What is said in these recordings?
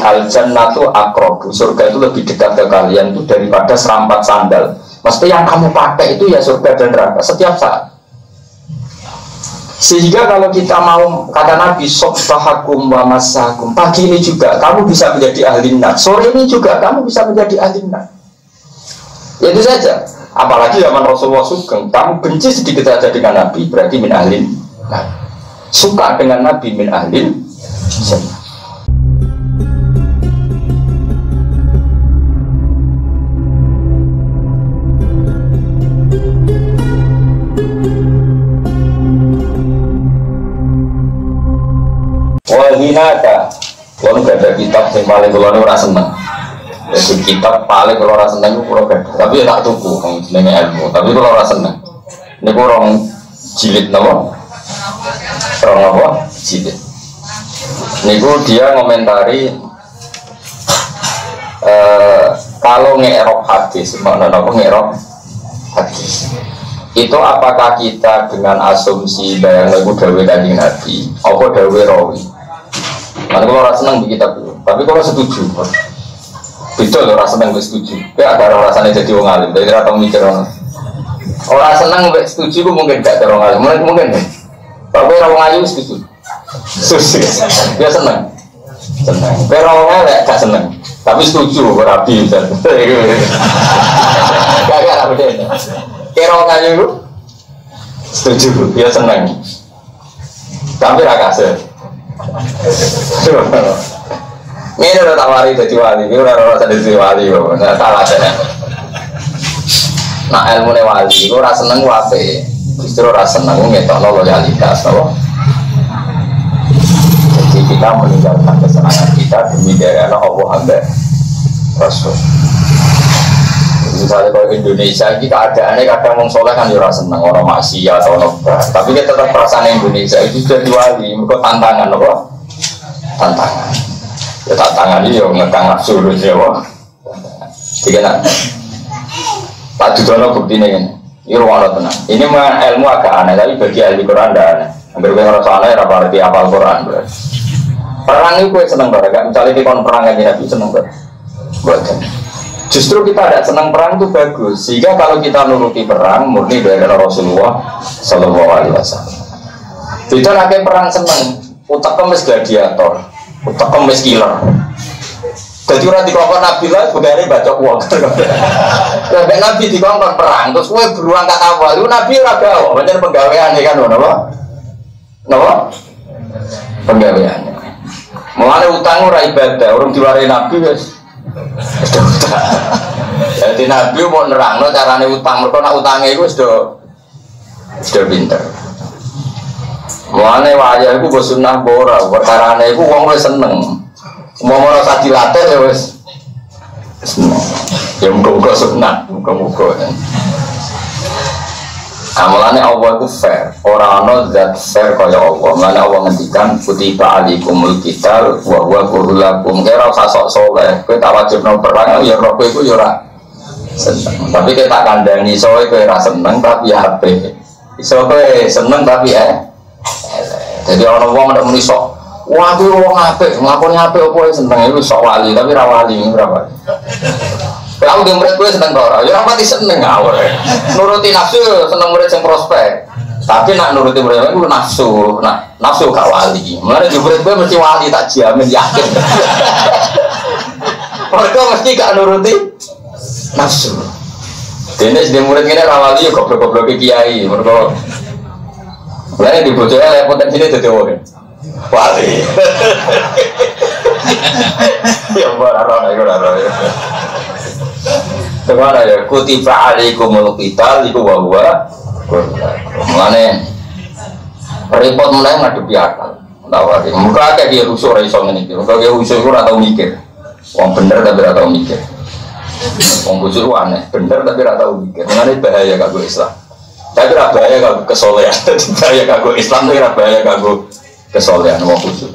al jannatu aqrabu, surga itu lebih dekat ke kalian itu daripada serampat sandal. Mesti yang kamu pakai itu ya surga dan neraka setiap saat. Sehingga kalau kita mau, kata Nabi, sobbahakum wa masakum, pagi ini juga kamu bisa menjadi ahli nar, sore ini juga kamu bisa menjadi ahli nar. Ya itu saja. Apalagi zaman Rasulullah Sugeng, kamu benci sedikit saja dengan Nabi, berarti min ahli nar. Suka dengan Nabi, min ahli jannah. Wahinaka, kalau nggak ada kitab yang paling kalau orang seneng, jadi kitab paling kalau orang seneng itu kurang gede, tapi ya tak tuku, ini ilmu, tapi kalau orang seneng, ini kurang jilid nama, kurang apa? Jilid. Ini dia ngomentari kalau ngerok hadis, mana apa ngerok hadis. Itu apakah kita dengan asumsi bayang lagu dawe kanjeng Nabi, apa dawe rawi? Mana kalau orang senang di kitab itu, tapi kalau setuju, betul orang senang setuju. Ya ada orang rasanya jadi orang alim, jadi atau mikir orang. Orang senang setuju, mungkin gak ada orang alim, mungkin. Kalau orang alim setuju, dia senang. Kalau orang alim gak senang, tapi setuju berapi misalnya. Gak ada bedanya. Kira orang itu setuju, dia senang. Tapi rakasir. Ini udah tawari jadi wali, ini udah rasa jadi wali, nggak salah saya. Nah ilmu wali, itu rasa seneng wape, justru rasa seneng ngetok loyalitas, tau? Jadi kita meninggalkan kesenangan kita demi daerah Allah hamba Rasul. Misalnya kalau Indonesia ini keadaannya kadang orang soleh kan jurah senang, orang maksiat atau nobar. Tapi kita tetap perasaan Indonesia itu jadi wali, mereka tantangan apa? Tantangan. Ya tantangan ini yang ngekang nafsu ya wah. Jadi nak tak judono bukti ini ruang tenang. Ini memang ilmu agak aneh, tapi bagi ahli Quran tidak aneh. Hampir orang soalnya apa arti apal Quran. Perang itu gue seneng banget. Misalnya di kon perang aja Nabi seneng banget. Buatkan. Justru kita ada senang perang itu bagus, sehingga kalau kita nuruti perang murni dari Rasulullah Sallallahu Alaihi Wasallam. Itu nanti perang seneng, utak kemis gladiator, utak kemis killer. Jadi orang dikongkon Nabi lah, budaya baca uang. Sampai Nabi dikongkon perang, terus gue beruang kata awal, itu Nabi raga, banyak penggawean kan, nopo, penggaweannya. Mulai utang orang ibadah, orang diwarai Nabi guys. Jadi Nabi mau nerangno carane utang, mereka nak utangnya itu sudah pinter. Mulane wajah itu bersunnah bora, perkarane itu wong wis seneng. Mau merasa dilatih ya wis seneng. Ya muga-muga sunnah, muga-muga. Amalane Allah itu fair, orang ana zat fair kaya Allah. Mulane Allah ngendikan kutiba alikumul qital wa huwa kurlakum. Kira usah sok saleh, kowe tak wajibno perang ya roh kowe iku ya ora seneng. Tapi kita kandhani soe kowe ora seneng tapi ya apik. Iso kowe seneng tapi jadi ana wong nek muni sok, wah kuwi wong apik, nglakoni apik opo seneng iku sok wali tapi ra wali ora wali. Kalau dia murid gue seneng orang, ya pasti seneng awal. Nuruti nafsu seneng murid yang prospek. Tapi nak nuruti murid itu nafsu, nafsu gak wali. Mulai di murid gue mesti wali tak jamin yakin. Mereka mesti gak nuruti nafsu. Jadi di murid ini rawali ya goblok-goblok kiai. Mereka mulai di bocahnya potensi ini jadi wali. Ya barang itu Kemana ya? Kutiba alaikumul qital iku wa huwa mulane repot mulai ngadepi akal. Tawari. Muka akeh dia rusuh ora iso ngene iki. Muka dia rusuh ora tau mikir. Wong bener tapi ora tau mikir. Wong bujur aneh, bener tapi ora tau mikir. Mulane bahaya kanggo Islam. Tapi ora bahaya kanggo kesolehan. Bahaya kanggo Islam tapi ora bahaya kanggo kesolehan wong bujur.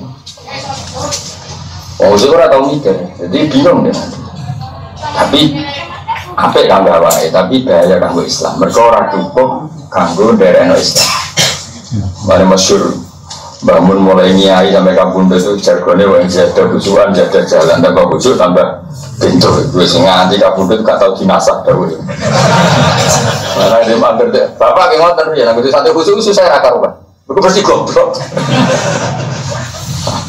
Wong bujur ora tau mikir. Jadi bingung deh. Tapi apik kanggo awake, tapi bahaya kanggo Islam. Mergo ora cukup kanggo nderekno Islam. Mane masyhur bangun mulai nyai sampai kampung itu jargonnya wong jaga bujuan jaga jalan tambah bujuk tambah pintu gue nganti kampung itu gak tau dinasah dahulu mana dia mampir deh bapak yang ngotot ya nanti satu khusus saya rakar kan aku bersih goblok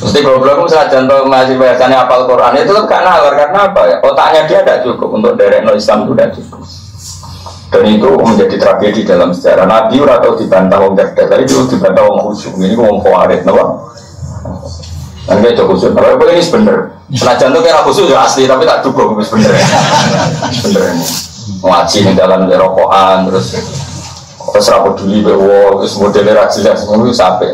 mesti goblok misalnya contoh masih biasanya hafal Quran itu kan gak nalar karena apa ya otaknya dia tidak cukup untuk derek no Islam itu tidak cukup dan itu menjadi tragedi dalam sejarah Nabi atau dibantah orang cerdas tadi itu dibantah orang khusyuk ini orang khawarid nanti itu khusyuk kalau ini bener senajan itu kira khusyuk ya asli tapi tak dukung bener bener ini ngaji di dalam rokokan terus rapor duli terus modelnya jelas itu sampai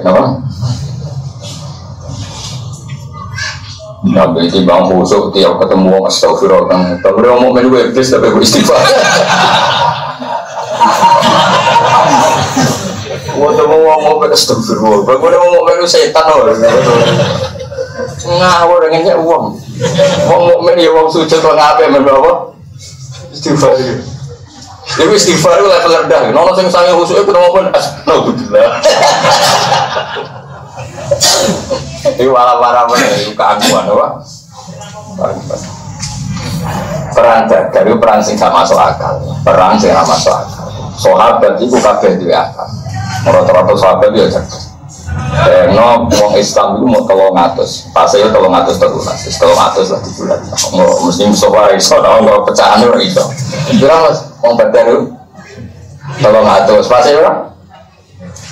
Nabi itu bang khusyuk tiap ketemu orang astagfirullah tapi orang mau main iblis tapi beristighfar Waduh mau ke astagfirullah, bagaimana mau menu setan loh? Ngawur dengannya uang, mukmin ya uang sujud uang apa menu apa? Istighfar itu, jadi istighfar itu level rendah. Nono sing sange khusyuk itu nomor astagfirullah. Ini wala-wala itu keaguan, apa? Perang dari perang sing gak masuk akal, perang sing gak masuk akal. Sahabat itu kabeh duwe akal. Rata-rata sahabat dia cerdas. No, wong Islam itu mau 300, pasnya 313 lah di bulan. Muslim soal iso, kalau pecahan itu iso. Kira mas, wong Badar itu 300, pasnya berapa?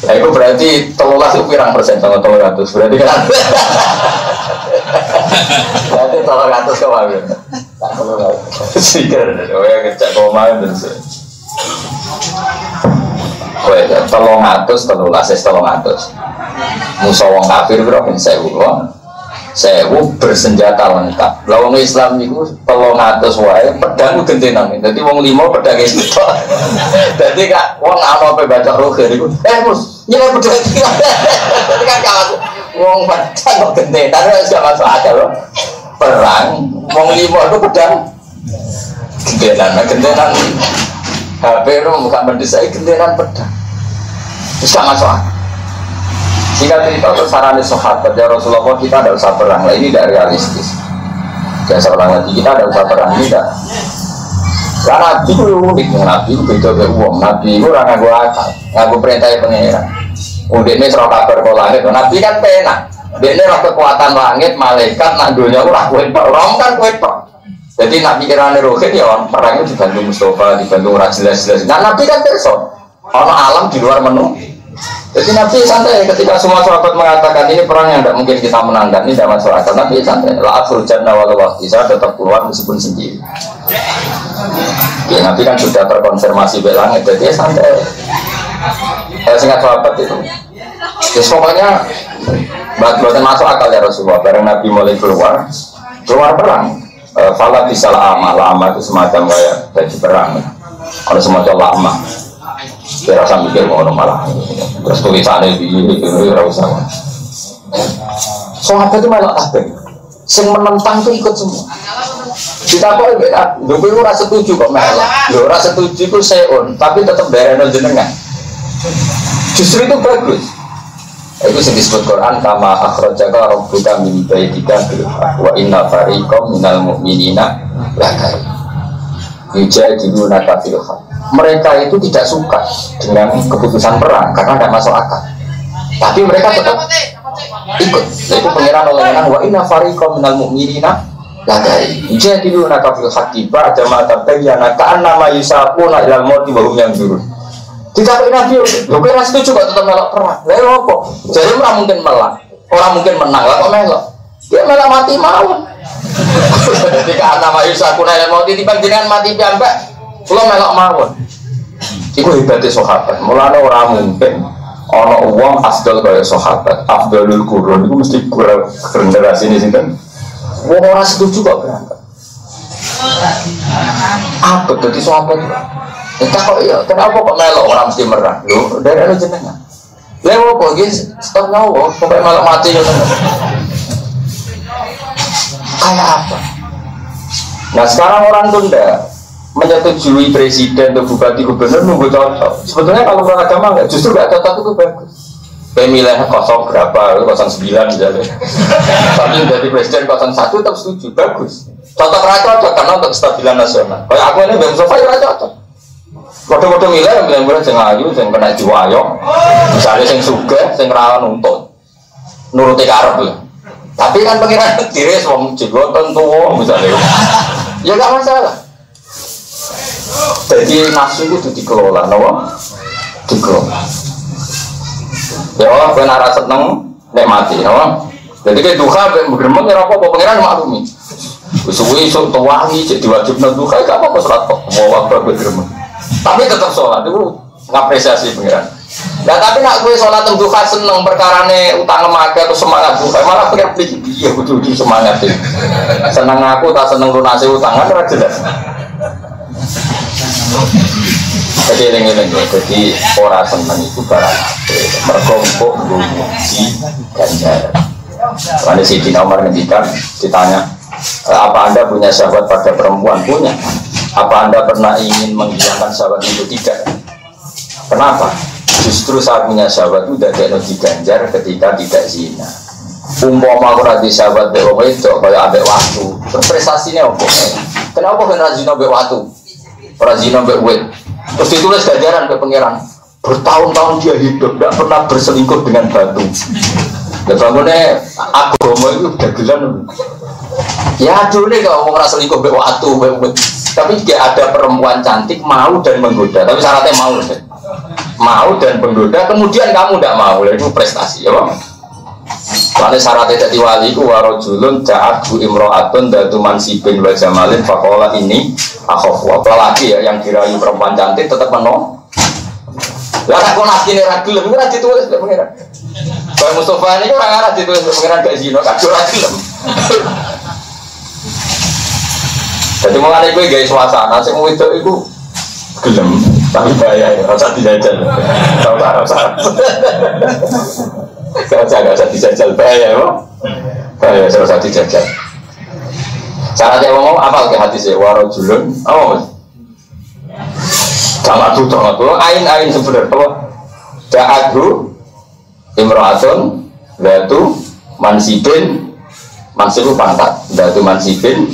Nah itu berarti 13 itu pirang persen sama 300, berarti kan? Berarti 300 kemarin. Tak 300. Sikir, saya ngecek kemarin dan Woi, 300 musuh wong kafir berapa? 1000 bersenjata lengkap. Lah wong Islam niku 300 wae pedang gentenan. Dadi wong 5 pedang itu. Dadi kak wong apa pe baca roger iku. Mus, nyelek pedang iki. Dadi kan kawan wong pedang gentenan wis gak masuk akal lho. Perang wong 5 itu pedang gentenan. HP itu bukan mendesai gentenan pedang. Bisa masuk. Jika cerita kesarane sahabat ya Rasulullah kita tidak usah perang, ini tidak realistis. Jangan seorang lagi kita tidak usah perang ini tidak. Karena Nabi itu unik, Nabi itu beda dari uang. Nabi itu orang ngaku akal, ngaku perintahnya pengeran. Udah ini serah kabar ke langit, Nabi kan penak. Dia ini kekuatan langit, malaikat, nak dunia itu lah kuat. Orang kan kuat. Jadi Nabi kirane rohit ya orang perangnya dibantu Mustafa, dibantu orang jelas-jelas. Nah Nabi kan person, orang alam di luar menu. Jadi Nabi santai ketika semua sahabat mengatakan ini perang yang tidak mungkin kita menangkan, ini tidak masuk akal. Nabi santai, la akhul jannah walau waktu saya tetap keluar meskipun sendiri. Ya, Nabi kan sudah terkonfirmasi di langit, jadi santai. Singkat sahabat itu. Jadi pokoknya buatan masuk akal ya Rasulullah. Bareng Nabi mulai keluar perang. Fala bisa lama itu semacam kayak baju perang. Ada semacam lama. Saya rasa mikir mau malah terus tulisannya di rasa. Sahabat itu malah apa? Sing menentang itu ikut semua. Kita kok beda. Dulu rasa setuju kok malah. Rasa setuju itu seon, tapi tetap daerah jenengan. Justru itu bagus. Itu yang disebut Quran kama akhrajaka rabbuka min baitika bil haqq wa inna fariqam minal mu'minina lakar yujadiluna fil haqq. Mereka itu tidak suka dengan keputusan perang karena tidak masuk akal. Tapi mereka tetap ikut. Itu pengiran oleh wa inna fariqam minal mu'minina lakar yujadiluna fil haqq ba'da ma tabayyana ka'annama yusaquna ilal mauti wa hum yanzurun. Tidak Nabi, lu kira setuju kok tetap melok perang. Lalu apa? Jadi orang mungkin menang, lah kok melok. Dia melok mati mau. Jadi karena Mayusa kunai mau titipan jenengan mati piambak, lo melok mau. Iku hebatnya sahabat. Mulanya orang mungkin orang uang afdal kayak sahabat, afdalul qurun itu mesti generasi ini sih kan. Orang setuju kok berangkat. Apa jadi sahabat? Kita kok iya, kenapa kok melok orang mesti merah? Loh, dari lu jenengan. Lewo kok guys, stop nyawa, sampai melok mati ya teman. Kayak apa? Nah sekarang orang tunda menyetujui presiden atau bupati gubernur nunggu cocok. Sebetulnya kalau beragama enggak, justru enggak cocok itu bagus. pemilihan 0 berapa, 09 misalnya. Tapi jadi presiden 01 tetap setuju, bagus. Cocok raja cocok karena untuk kestabilan nasional. Kayak aku ini Bang Mustafa ya cocok. Kode-kode milih yang ayu, yang kena diwayok. Misalnya yang suga, yang rawan untuk nuruti karep ya. Tapi kan pengiran diri wong jigoten tuwa misalnya. Ya enggak masalah. Jadi nafsu itu dikelola, napa? Dikelola. Ya, ben ora seneng nek mati, napa? Jadi ke duha ben gremeng ora apa-apa pengiran maklumi. Wis suwi sok tuwangi jadi wajib nang duha gak apa-apa salat kok. Mau apa gremeng. Tapi tetap sholat itu ngapresiasi pengiran. Nah tapi nak gue sholat duha seneng perkarane utang lemake atau semangat duha malah pengen pikir iya kudu semangat ini. Seneng aku tak seneng lunasi utangan ora jelas. Jadi eling-eling jadi orang seneng itu barang mergo empuk muji ganjaran. Ada Sayyidina Umar ngendikan ditanya apa Anda punya sahabat pada perempuan? Punya. Apa Anda pernah ingin menghilangkan sahabat itu? Tidak. Kenapa? Justru saat punya sahabat itu tidak diganjar ketika tidak zina. Umpama aku rati sahabat bewa itu kayak ambek waktu. Prestasinya apa? Kenapa kena zina ambek waktu? Para zina ambek wet. Terus ditulis ganjaran ke pangeran. Bertahun-tahun dia hidup tidak pernah berselingkuh dengan batu. Dan bangunnya agama itu dagelan. Ya dulu nih kalau mau ngerasa selingkuh ambek waktu, tapi dia ada perempuan cantik mau dan menggoda, tapi syaratnya mau dan menggoda, kemudian kamu tidak mau, itu prestasi ya bang. Soalnya syaratnya jadi wali ku warojulun ja'adhu imro'atun datu mansibin wa jamalin fakola ini akhofu apalagi ya yang dirayu perempuan cantik tetap menolak. Lah aku nasi ini ragil, itu kan ditulis ke pengiran. Kalau Mustafa ini orang arah ditulis ke pengiran gak zino, kacau ragil. Jadi mulai gue gaya suasana, saya mau itu gelem, tapi bahaya ya, rasa dijajal. Tahu tak rasa? Gak usah dijajal, bahaya ya, bahaya, rasa dijajal. Cara dia ngomong apa ke hati saya, warojulun, apa mas? Jangan tuh, ain sebenarnya, apa? Ja'adhu, imro'atun, datu, mansibin, mansibu pangkat, datu mansibin,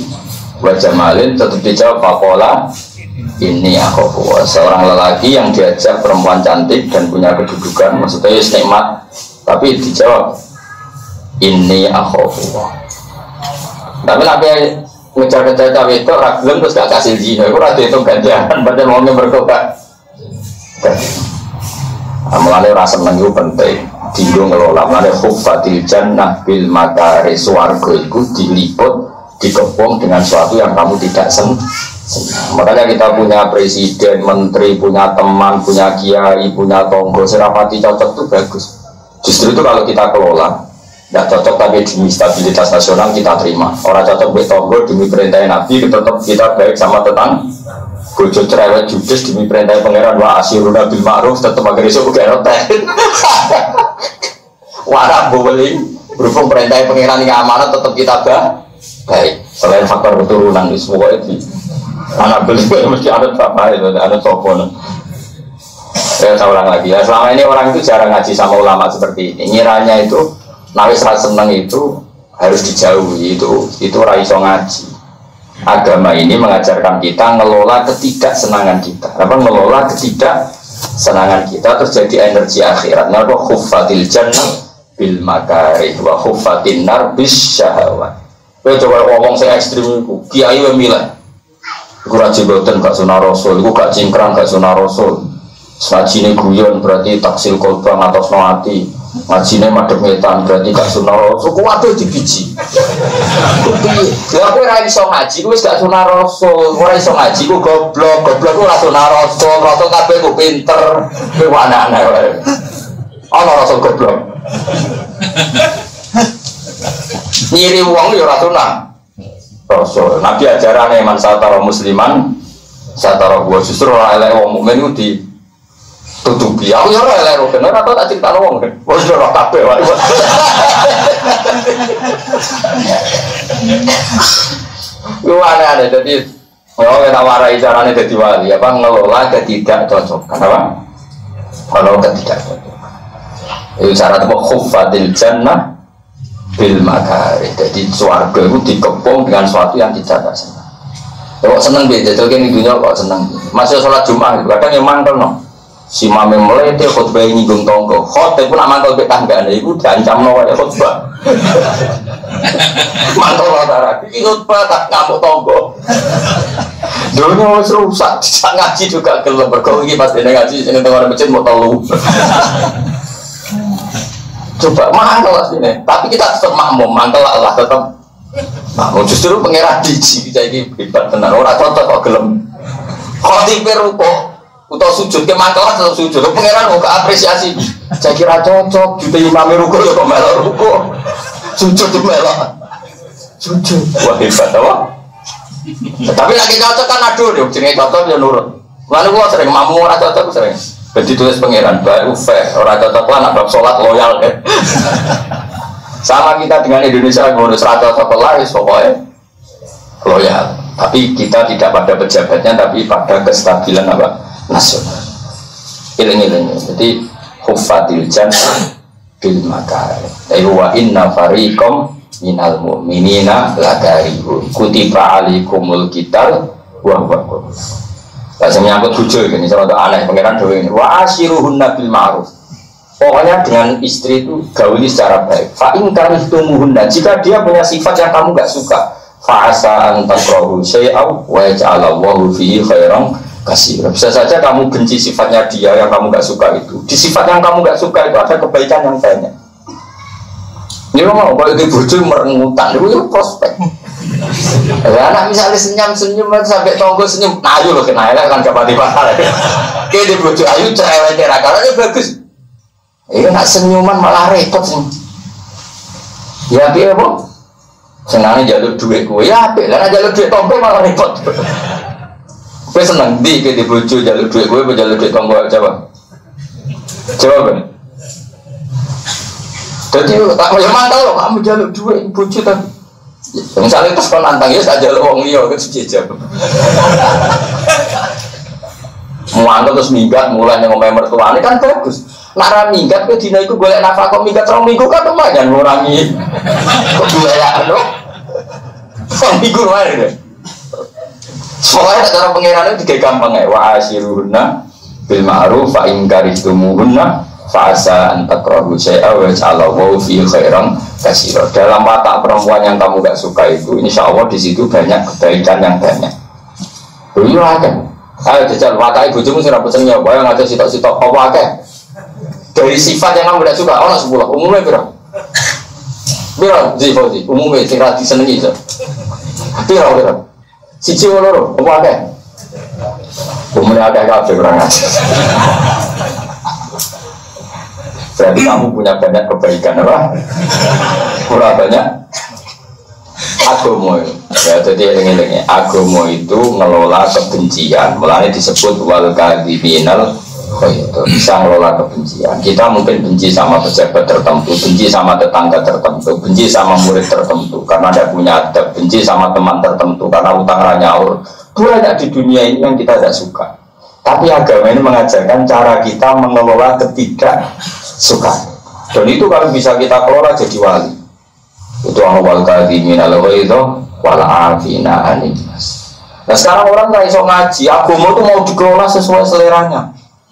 wajah malin tetap dijawab pakola ini aku seorang lelaki yang diajak perempuan cantik dan punya kedudukan maksudnya nikmat tapi dijawab ini aku tapi ngejar-ngejar cawe itu ragilem terus gak kasih zina itu rada itu ganjaran pada maunya berkokak mulanya rasa seneng itu penting tinggal ngelola mulanya khuffatil jannah bil makari suarga itu diliput dikepung dengan sesuatu yang kamu tidak senang. Makanya kita punya presiden, menteri, punya teman, punya kiai, punya tonggo, serapati cocok itu bagus. Justru itu kalau kita kelola, tidak cocok tapi demi stabilitas nasional kita terima. Orang cocok buat tonggo demi perintah Nabi, tetap kita baik sama tetangga. Bojo cerewet judes demi perintah pangeran wa asyiruna bil ma'ruf tetap agar iso keroten. Warah bowling berhubung perintah pangeran yang amanat tetap kita baik, selain faktor keturunan itu semua itu anak beliau mesti ada bapak itu, ada sopon. Saya ulang lagi ya, selama ini orang itu jarang ngaji sama ulama seperti ini. Ngiranya itu nawis rasa seneng itu harus dijauhi itu raiso ngaji. Agama ini mengajarkan kita ngelola ketidaksenangan kita. Apa ngelola ketidaksenangan kita terjadi energi akhiratnya. Wa khuffatil jannah bil makarih wa khuffatin nar bis syahawat. Kowe coba ngomong saya ekstrim iku, kiai wae milih. Iku ra jeboten gak sunah rasul, iku gak cingkrang gak sunah rasul. Sajine guyon berarti taksil kolbang atas noati. Ngajine madhep ngetan berarti gak sunah rasul. Ku waduh dibiji. Piye? Lah kowe ra iso ngaji, kowe wis gak sunah rasul. Ora iso ngaji ku goblok ku ora sunah rasul. Rasul kabeh ku pinter. Kowe anak-anak wae. Ana rasul goblok. Nyiri uang ya ratuna Rasul. Nabi ajaran man satara musliman satara gua justru orang elek wong mukmin itu ditutupi. Aku ya ora elek bener atau tak cerita wong kan. Wis ora kabeh wae. Yo aneh-aneh dadi kita warai carane dadi wali apa ngelola ketidakcocokan apa? Kalau ketidakcocokan. Itu syarat apa? Khuffatil jannah bil makari. Jadi swarga itu dikepung dengan sesuatu yang tidak senang. Kok seneng beda, jadi ini dunia kok seneng. Masih sholat Jumat, kadang yang mantel no. Si mame mulai itu khutbah nyinggung tonggo. Khutbah pun mantel ke tangga, itu diancam no ya khutbah. Mantel latara, ini khutbah tak ngamuk tonggo. Dunia harus rusak, tidak ngaji juga gelap. Berkau ini pasti ngaji, ini tengah masjid mau tahu. Coba mantel lah sini, tapi kita tetap makmum, mantel Allah tetap. Makmum justru pengeran biji kita ini hebat benar. Orang cocok kok gelem. Khotibnya rukuk atau sujud ke mantel tetap sujud. Pengeran mau apresiasi. Saya kira cocok. Juta imam rukuk ya kok melok rukuk. Sujud tuh melok. Sujud. Wah hebat apa? Tapi lagi cocok kan aduh deh. Jenenge cocok ya nurut. Lalu gua sering makmum orang cocok sering. Jadi tulis pengeran baru fair. Orang cocok lah nak sholat loyal deh. Sama kita dengan Indonesia ngurus rata sekolah, pokoknya loyal. Tapi kita tidak pada pejabatnya, tapi pada kestabilan apa nasional. Iling-iling. Jadi khuffatil jannah bil makari. Wa inna fariqam minal mu'minina lakarihun. Kutiba alikumul qital wa huwa. Saya menyangkut hujul ini, saya aneh pengiran dewe ini. Wa ashiruhunna bil ma'ruf. Pokoknya dengan istri itu gauli secara baik. Fa'in karihtumuhunna, jika dia punya sifat yang kamu gak suka, fa'asa an takrahu syai'aw wa yaj'alallahu fihi khairan katsira. Bisa saja kamu benci sifatnya dia yang kamu gak suka itu. Di sifat yang kamu gak suka itu ada kebaikan yang banyak. Ini mau kalau di bojo merengutan itu prospek. Anak misalnya senyum sampai tonggo senyum, nah ayo loh kena kan gak pati-pati. Kayak di bojo ayu cerewet karena bagus. Nak senyuman malah repot sih. Ya biar apa? Senangnya jalur duit gue, ya biar karena jalur duit tompe malah repot. Gue senang di bojo jalur duit gue, jalur duit tompe coba. Coba. Jadi tak mau mantau loh, kamu jalur duit bojo kan. Misalnya terus kau nantang ya saja lo wong liya kan sejam. Mantau terus minggat mulai ngomong mertuane kan bagus. Nara minggat ke dina itu golek nafkah kok minggat 2 minggu kan lumayan ngurangi kebuayaan loh. 2 minggu lumayan deh. Soalnya cara pengiran itu juga gampang ya. Wa ashiruhunna bil ma'ruf fa in karihtumuhunna fa asa an takrahu syai'a wa ja'alallahu fi khairan katsira. Dalam watak perempuan yang kamu gak suka itu, insyaallah di situ banyak kebaikan yang banyak. Iya kan. Ayo jajal watake bojomu sing ra pesen ya, wae ngajar sitok-sitok apa akeh. Dari sifat yang kamu tidak suka, ono 10, umumnya berapa? Berapa? Jadi umumnya tidak disenangi itu. Berapa? Siji loro, apa ada? Umumnya ada kafe kurang aja. Berarti kamu punya banyak kebaikan apa? Kurang banyak. Agama ya, jadi eling-elingnya agama itu ngelola kebencian, mulanya disebut wal kadhibinal. Oh itu bisa ngelola kebencian. Kita mungkin benci sama pejabat tertentu, benci sama tetangga tertentu, benci sama murid tertentu karena ada punya adab, benci sama teman tertentu karena utang ranyaur. Banyak di dunia ini yang kita tidak suka. Tapi agama ini mengajarkan cara kita mengelola ketidaksukaan. Dan itu kalau bisa kita kelola jadi wali. Itu awal kadhimin al-ghaidha wal 'afina 'anil nas. Nah sekarang orang nggak iso ngaji, agama itu mau dikelola sesuai seleranya.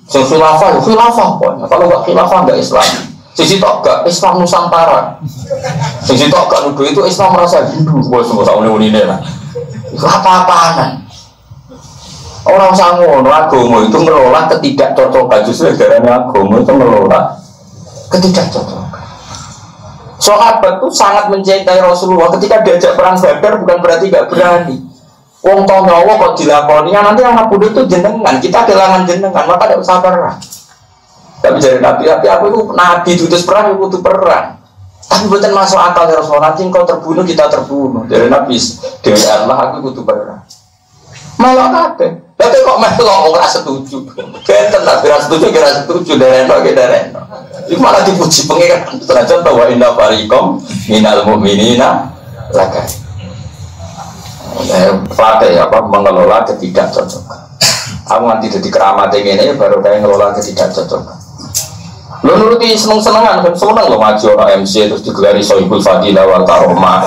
Khilafah pokoknya. Kalau nggak khilafah nggak Islam. Sisi tok gak Islam Nusantara. Sisi tok gak nuduh itu Islam merasa Hindu. Wah semua sama ini lah. Itu apa-apaan? Orang sanggup agama itu ngelola ketidakcocokan. Justru karena agama itu ngelola ketidakcocokan. Sahabat itu sangat mencintai Rasulullah. Ketika diajak perang Badar bukan berarti gak berani. Wong tau nyawa kok dilakoni, nanti yang ngapain itu jenengan, kita kehilangan jenengan, maka tidak usah perang. Tapi jadi Nabi, aku itu Nabi diutus perang, aku itu perang. Tapi bukan masuk akal ya Rasulullah, nanti engkau terbunuh, kita terbunuh. Dari Nabi, Dewi Allah, aku itu perang. Malah kabeh. Tapi kok melok ora setuju. Benten tak ora setuju, dereno. Iku malah dipuji pengiran. Terus bahwa inna fariqam minal mu'minina lakai. Fatih apa mengelola ketidakcocokan. Aku nanti jadi keramat ini baru kayak ngelola ketidakcocokan. Lo nuruti seneng-senengan, kan seneng lo ngaji orang MC terus digelari Sohibul Fadilah wal Karomah.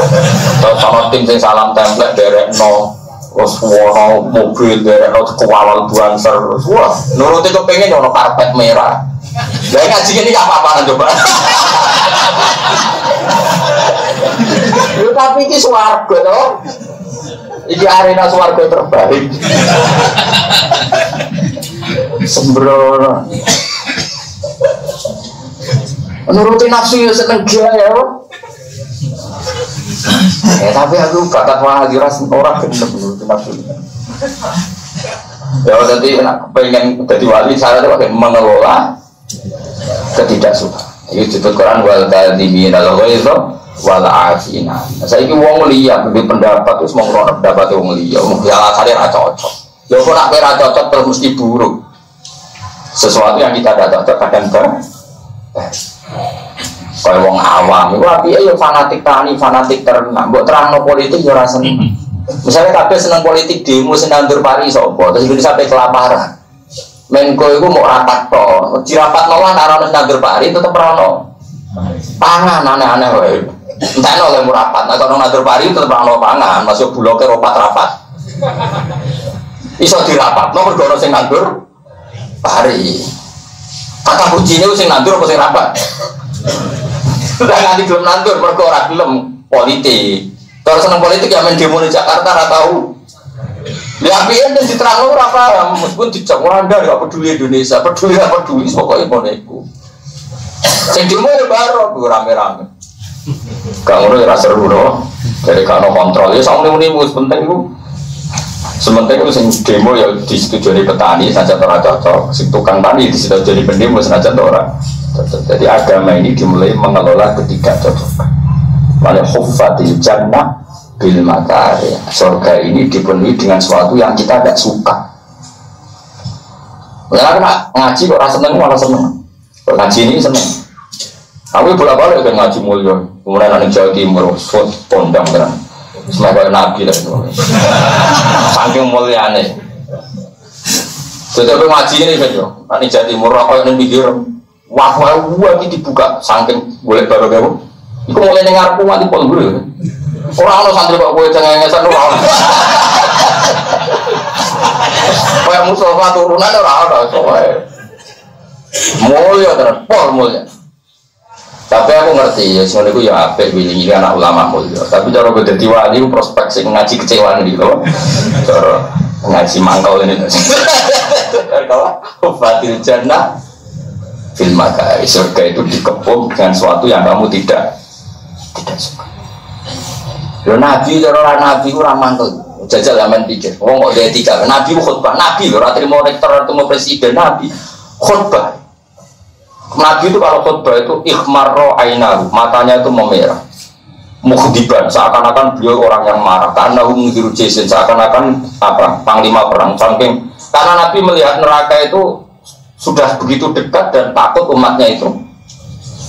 Terus sama tim sing salam template derek no, terus wono mobil derek no kewawal buanser, wah nuruti kepengen ono karpet merah. Lah ngaji ini apa-apaan coba. Yo tapi iki swarga to. Iki arena swarga terbaik. Sembrono. Nuruti nafsu ya seneng gaya ya. Tapi aku bakat wali orang gendem nuruti nafsu. Ya jadi pengen jadi wali saya itu mengelola ketidaksukaan. Itu disebut Quran wal kadhimin al ghaiz wal afina. Saya ini wong liya begitu pendapat terus mau ngelola pendapat wong liya, mungkin alasannya ra cocok. Ya kok nak ra cocok terus mesti buruk. Sesuatu yang kita tidak cocok kadang kayak wong awam, itu api ya fanatik tani, fanatik ternak. Buat terang politik ya rasanya. Misalnya kabeh seneng politik demo senandur pari sopo, terus itu sampai kelaparan. Menko itu mau rapat to, dirapat nolak taruh senandur pari tetap rano. Pangan aneh-aneh wae. Entah nolak mau rapat, nah kalau senandur pari tetap rano pangan, masuk bulognya rapat. Iso dirapat, nomor gono senandur pari. Kata kuncinya sing nandur apa sing rapat? Udah nganti belum nandur, mereka orang belum politik. Kalau seneng politik ya main demo di Jakarta, nggak tahu. Lihat pian dan diterang lo apa? Meskipun dijak Anda nggak peduli Indonesia, peduli nggak peduli, pokoknya boneku. Sing demo ya baru, rame-rame. Kamu udah rasa seru loh, dari kano kontrol ya sama ini penting bu. Sementara itu sing demo ya disetujui petani saja cocok, sing tukang tani disetujui pendemo saja orang. Jadi agama ini dimulai mengelola ketidakcocokan. Malah huffatil jannah bil makari. Surga ini dipenuhi dengan sesuatu yang kita tidak suka. Karena ngaji kok rasa seneng malah seneng. Kok ngaji ini seneng. Aku bolak-balik ke ngaji mulia. Kemudian anak Jawa Timur, pondang kan. Semoga Nabi lah itu. Saking muliane. Jadi ngaji ini kan yo. Anak Jawa Timur apa yang pikir wah ini dibuka saking boleh baru kamu. Iku mulai dengar aku mati pol guru. Orang santri kok gue cengengesan orang. Kayak Mustafa turunan orang ada soalnya. Mulia terus pol mulia. Tapi aku ngerti ya sebenarnya aku ya apik pilih ini anak ulama mulia. Tapi cara gue jadi wali prospek sih ngaji kecewaan gitu loh. Cara ngaji mangkal ini. Kalau fatil jannah fil makari, surga itu dikepung dengan sesuatu yang kamu tidak suka. Lo nabi, orang nabi orang mantul. Jajal zaman pikir, kok dia etika. Nabi khutbah, nabi lo terima rektor atau presiden, nabi khutbah. Nabi itu kalau khutbah itu ikhmarro ainahu, matanya itu memerah. Mukhdiban, seakan-akan beliau orang yang marah. Karena mengiru jason, seakan-akan apa? Panglima perang, saking. Karena Nabi melihat neraka itu sudah begitu dekat dan takut umatnya itu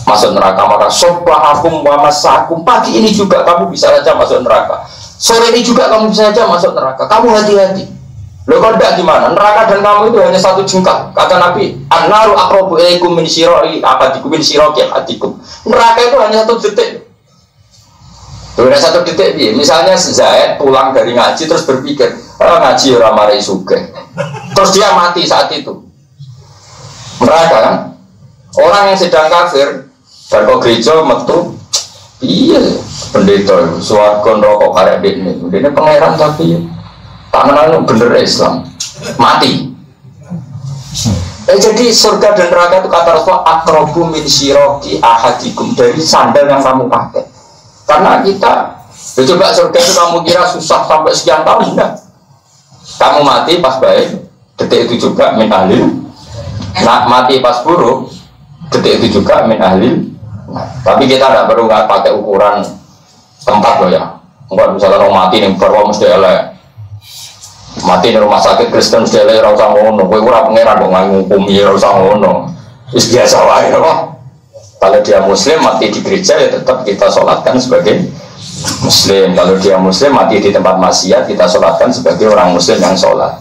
masuk neraka. Maka sobahakum wa masakum, pagi ini juga kamu bisa saja masuk neraka, sore ini juga kamu bisa saja masuk neraka, kamu hati-hati. Loh kalau tidak gimana? Neraka dan kamu itu hanya satu jengkal. Kata Nabi, an-naru aqrabu ilaikum min syira'i ahadikum min syiraqi ahadikum. Neraka itu hanya satu detik. Sudah satu detik dia. Misalnya Zaid pulang dari ngaji terus berpikir, ngaji ora mari sugih. Terus dia mati saat itu. Neraka kan? Orang yang sedang kafir dan kok gereja metu iya pendeta itu swarga neraka karek dene pangeran tapi tangan bener Islam mati. Jadi surga dan neraka itu kata Rasulullah aqrabu min syiraqi ahadikum, dari sandal yang kamu pakai. Karena kita coba surga itu kamu kira susah sampai sekian tahun enggak? Kamu mati pas baik detik itu juga min ahlil. Nah, mati pas buruk detik itu juga min ahlil. Nah, tapi kita tidak perlu nggak pakai ukuran tempat loh ya. Enggak misalnya orang mati nih baru mesti elek. Mati di rumah sakit Kristen mesti elek ora usah ngono. Kowe ora pangeran kok ngukumi ora usah ngono. Wis biasa wae kok. Kalau dia muslim mati di gereja ya tetap kita sholatkan sebagai muslim. Kalau dia muslim mati di tempat maksiat kita sholatkan sebagai orang muslim yang sholat.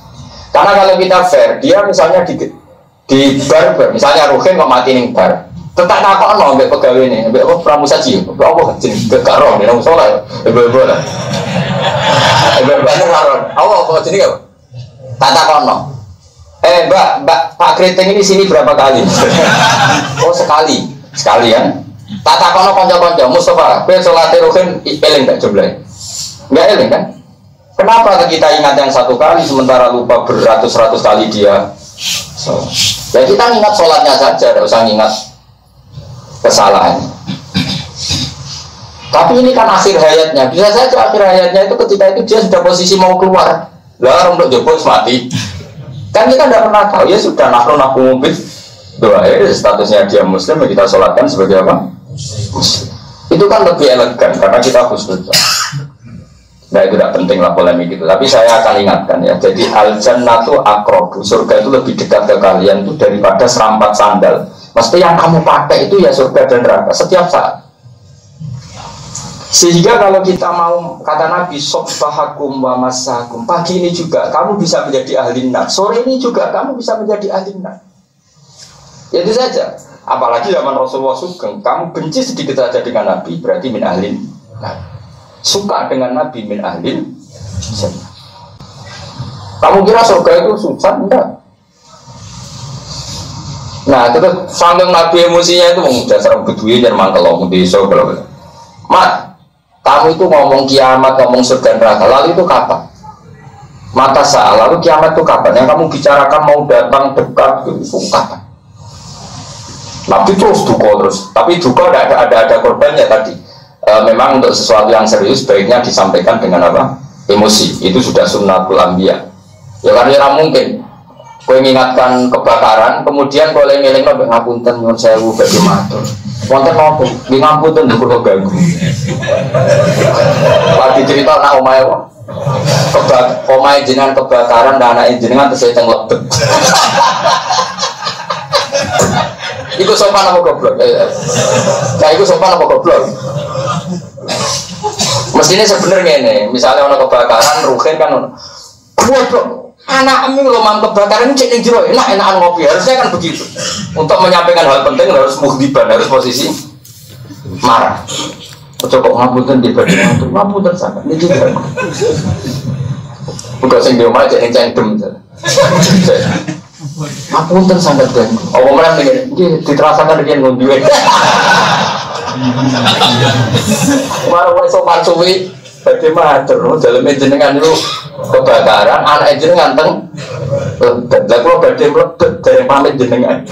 Karena kalau kita fair, dia misalnya di bar, misalnya Ruhin kok mati ning bar, Tetap takokno mbek pegawe ne, mbek apa pramusaji, mbek apa jeneng karo nek wong saleh, ibu-ibu lah. Ibu-ibu karo. Apa jenenge apa? Tak takokno. Mbak, Pak Kriting ini sini berapa kali? Oh sekali ya. Tak takokno kanca-kanca, Mustafa, kowe salate ruhin eling gak jumlahe? Enggak eling kan? Kenapa kita ingat yang satu kali sementara lupa beratus-ratus kali dia? Ya kita ingat sholatnya saja, tidak usah ingat kesalahan. Tapi ini kan akhir hayatnya. Bisa saja akhir hayatnya itu ketika itu dia sudah posisi mau keluar. Lah untuk Joko mati. Kan kita tidak pernah tahu. Ya sudah naku mubin. Doa statusnya dia muslim, kita sholatkan sebagai apa? Muslim. Itu kan lebih elegan karena kita khusus. Nah itu tidak penting lah polemik itu. Tapi saya akan ingatkan ya. Jadi al-jannatu aqrabu, surga itu lebih dekat ke kalian itu daripada serampat sandal. Mesti yang kamu pakai itu ya surga dan neraka setiap saat. Sehingga kalau kita mau kata Nabi sobbahakum wa masakum, pagi ini juga kamu bisa menjadi ahli nar, sore ini juga kamu bisa menjadi ahli nar. Ya itu saja. Apalagi zaman Rasulullah Sugeng, kamu benci sedikit saja dengan Nabi berarti min ahlin nar. Suka dengan Nabi min ahlin jannah. Kamu kira surga itu susah? Enggak. Nah, terus sambil Nabi emosinya itu dasar beduin dan mangkel desa kalau Mat, kamu itu ngomong kiamat, ngomong surga neraka, lalu itu kapan? Mata saat, lalu kiamat itu kapan? Yang kamu bicarakan mau datang dekat itu kapan? Nabi terus duka terus, tapi duka ada korbannya tadi. Memang untuk sesuatu yang serius baiknya disampaikan dengan apa? Emosi. Itu sudah sunnatul anbiya. Ya karena tidak mungkin kau mengingatkan kebakaran, kemudian kau ngeling nobek ngapunten nyuwun sewu bagi matur. Wonten nopo? Nggih ngapunten niku kula ganggu. Lagi cerita nak omahe wae. Omahe jenengan kebakaran dan anak jenengan tesih teng lebet. Iku sopan apa goblok? Kayak iku sopan apa goblok? Mestinya sebenarnya ini, misalnya orang kebakaran, rugen kan, goblok, anak kami kalau mau kebakaran ini cek yang jero, enak-enakan ngopi, harusnya kan begitu. Untuk menyampaikan hal penting harus muhdiban, harus posisi marah. Coba ngapunten di badan itu, ngapunten sangat, ini juga. Udah sing diomah cek yang cendem, ngapunten sangat ganggu. Oh, mana nih? Diterasakan dengan ngombe. Walau sopan suwi, bagaimana terus dalam jenengan itu kebakaran, anak jenengan teng, dan lalu badai melebet dari pamit jenengan.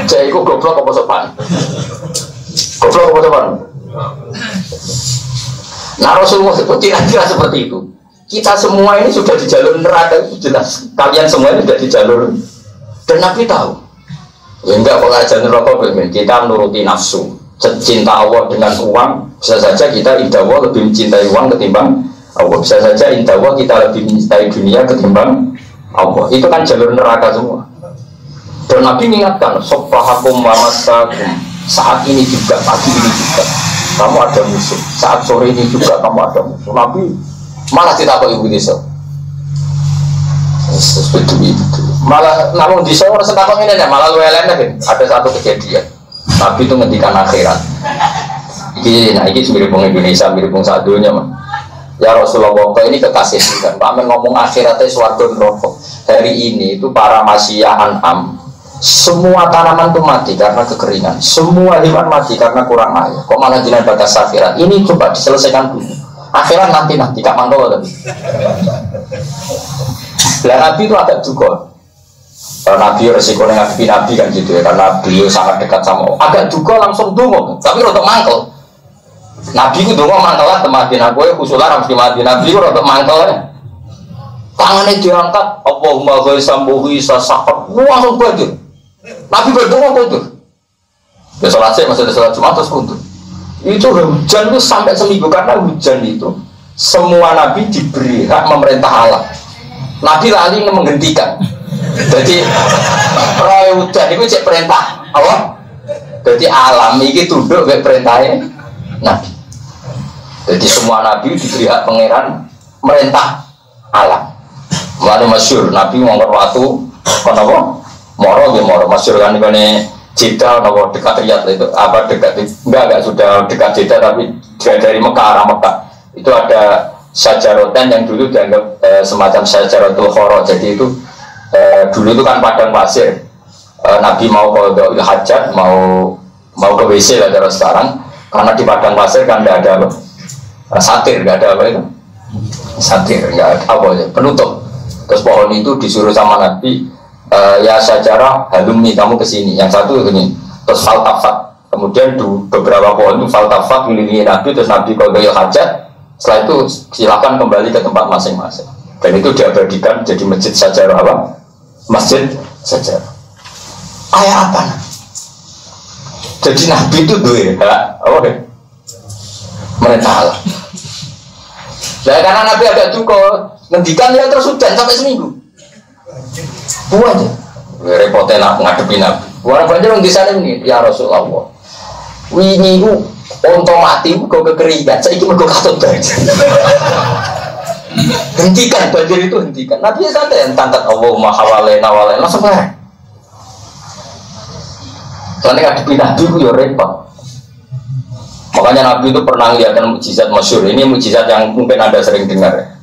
Jadi aku goblok apa sopan? Goblok apa sopan? Nah Rasulullah itu kira-kira seperti itu. Kita semua ini sudah di jalur neraka itu jelas. Kalian semua ini sudah di jalur, dan Nabi tahu. Ya enggak pengajaran rokok kita menuruti nafsu. Cinta Allah dengan uang, bisa saja kita indah Allah lebih mencintai uang ketimbang Allah. Bisa saja indah Allah kita lebih mencintai dunia ketimbang Allah. Itu kan jalur neraka semua. Dan Nabi mengingatkan, sobbahakum wa masakum, saat ini juga, pagi ini juga kamu ada musuh, saat sore ini juga kamu ada musuh. Nabi malah tidak apa ibu desa. Malah namun di sore setakon ini malah lu elek ada satu kejadian Nabi itu ngendikan akhirat ini mirip Indonesia mirip sadunya mah ya Rasulullah kok ini kekasih kan Pak ngomong akhiratnya swarga neraka hari ini itu para masyiyah an'am semua tanaman itu mati karena kekeringan semua hewan mati karena kurang air kok malah jinan batas akhirat ini coba diselesaikan dulu akhirat nanti gak mantau lagi. Lah Nabi itu agak juga. Nabi resikonya ngadepi Nabi kan gitu ya, karena beliau sangat dekat sama Allah. Agak juga langsung dungo, tapi rotok mangkel. Nabi itu dungo mangkel lah temati Nabi, khusulah harus dimati Nabi itu rotok mangkel ya. Tangannya diangkat, Allahumma ghaisambuhi sasakat, langsung banjir. Nabi berdungo kuntur. Ya sholat saya masih ada sholat Jumat terus kuntur. Itu hujan itu sampai seminggu karena hujan itu semua Nabi diberi hak memerintah Allah. Nabi lali menghentikan. Jadi roy hujan itu cek perintah Allah. Jadi alam ini tunduk ke perintahnya Nabi. Jadi semua Nabi diberi hak pangeran merintah alam. Mulai masyhur Nabi ngomong waktu kenapa? Moro ge moro masyhur kan ini Jeddah atau dekat Riyadh itu apa dekat enggak sudah dekat Jeddah tapi dari Mekah arah Mekah itu ada sajarotan yang dulu dianggap semacam sajaratul khoro. Jadi itu dulu itu kan padang pasir. Nabi mau ke hajat mau ke WC lah cara sekarang karena di padang pasir kan tidak ada satir, nggak ada apa itu satir, nggak ada apa ya penutup. Terus pohon itu disuruh sama Nabi ya sejarah halumni kamu kesini, yang satu ini terus faltafat, kemudian beberapa pohon itu faltafat mengelilingi Nabi, terus Nabi kalau hajat setelah itu silakan kembali ke tempat masing-masing, dan itu diabadikan jadi masjid sejarah apa? Masjid sejarah kayak apa nah? Jadi Nabi itu apa deh? Menentang. Nah, karena Nabi agak duka, ngendikan ya terus hujan sampai seminggu. Buat aja, repotnya nak ngadepi Nabi. Orang banyak orang di sana ini, ya Rasulullah. Wini ku untuk mati kau kekeringan, saya ingin kau katut banjir. Hentikan banjir itu hentikan. Nabi ya santai, tangkat Allahumma hawalaina walaina langsung kan. Soalnya ngadepi Nabi ku ya repot. Makanya Nabi itu pernah lihat mukjizat masyhur. Ini mukjizat yang mungkin Anda sering dengar.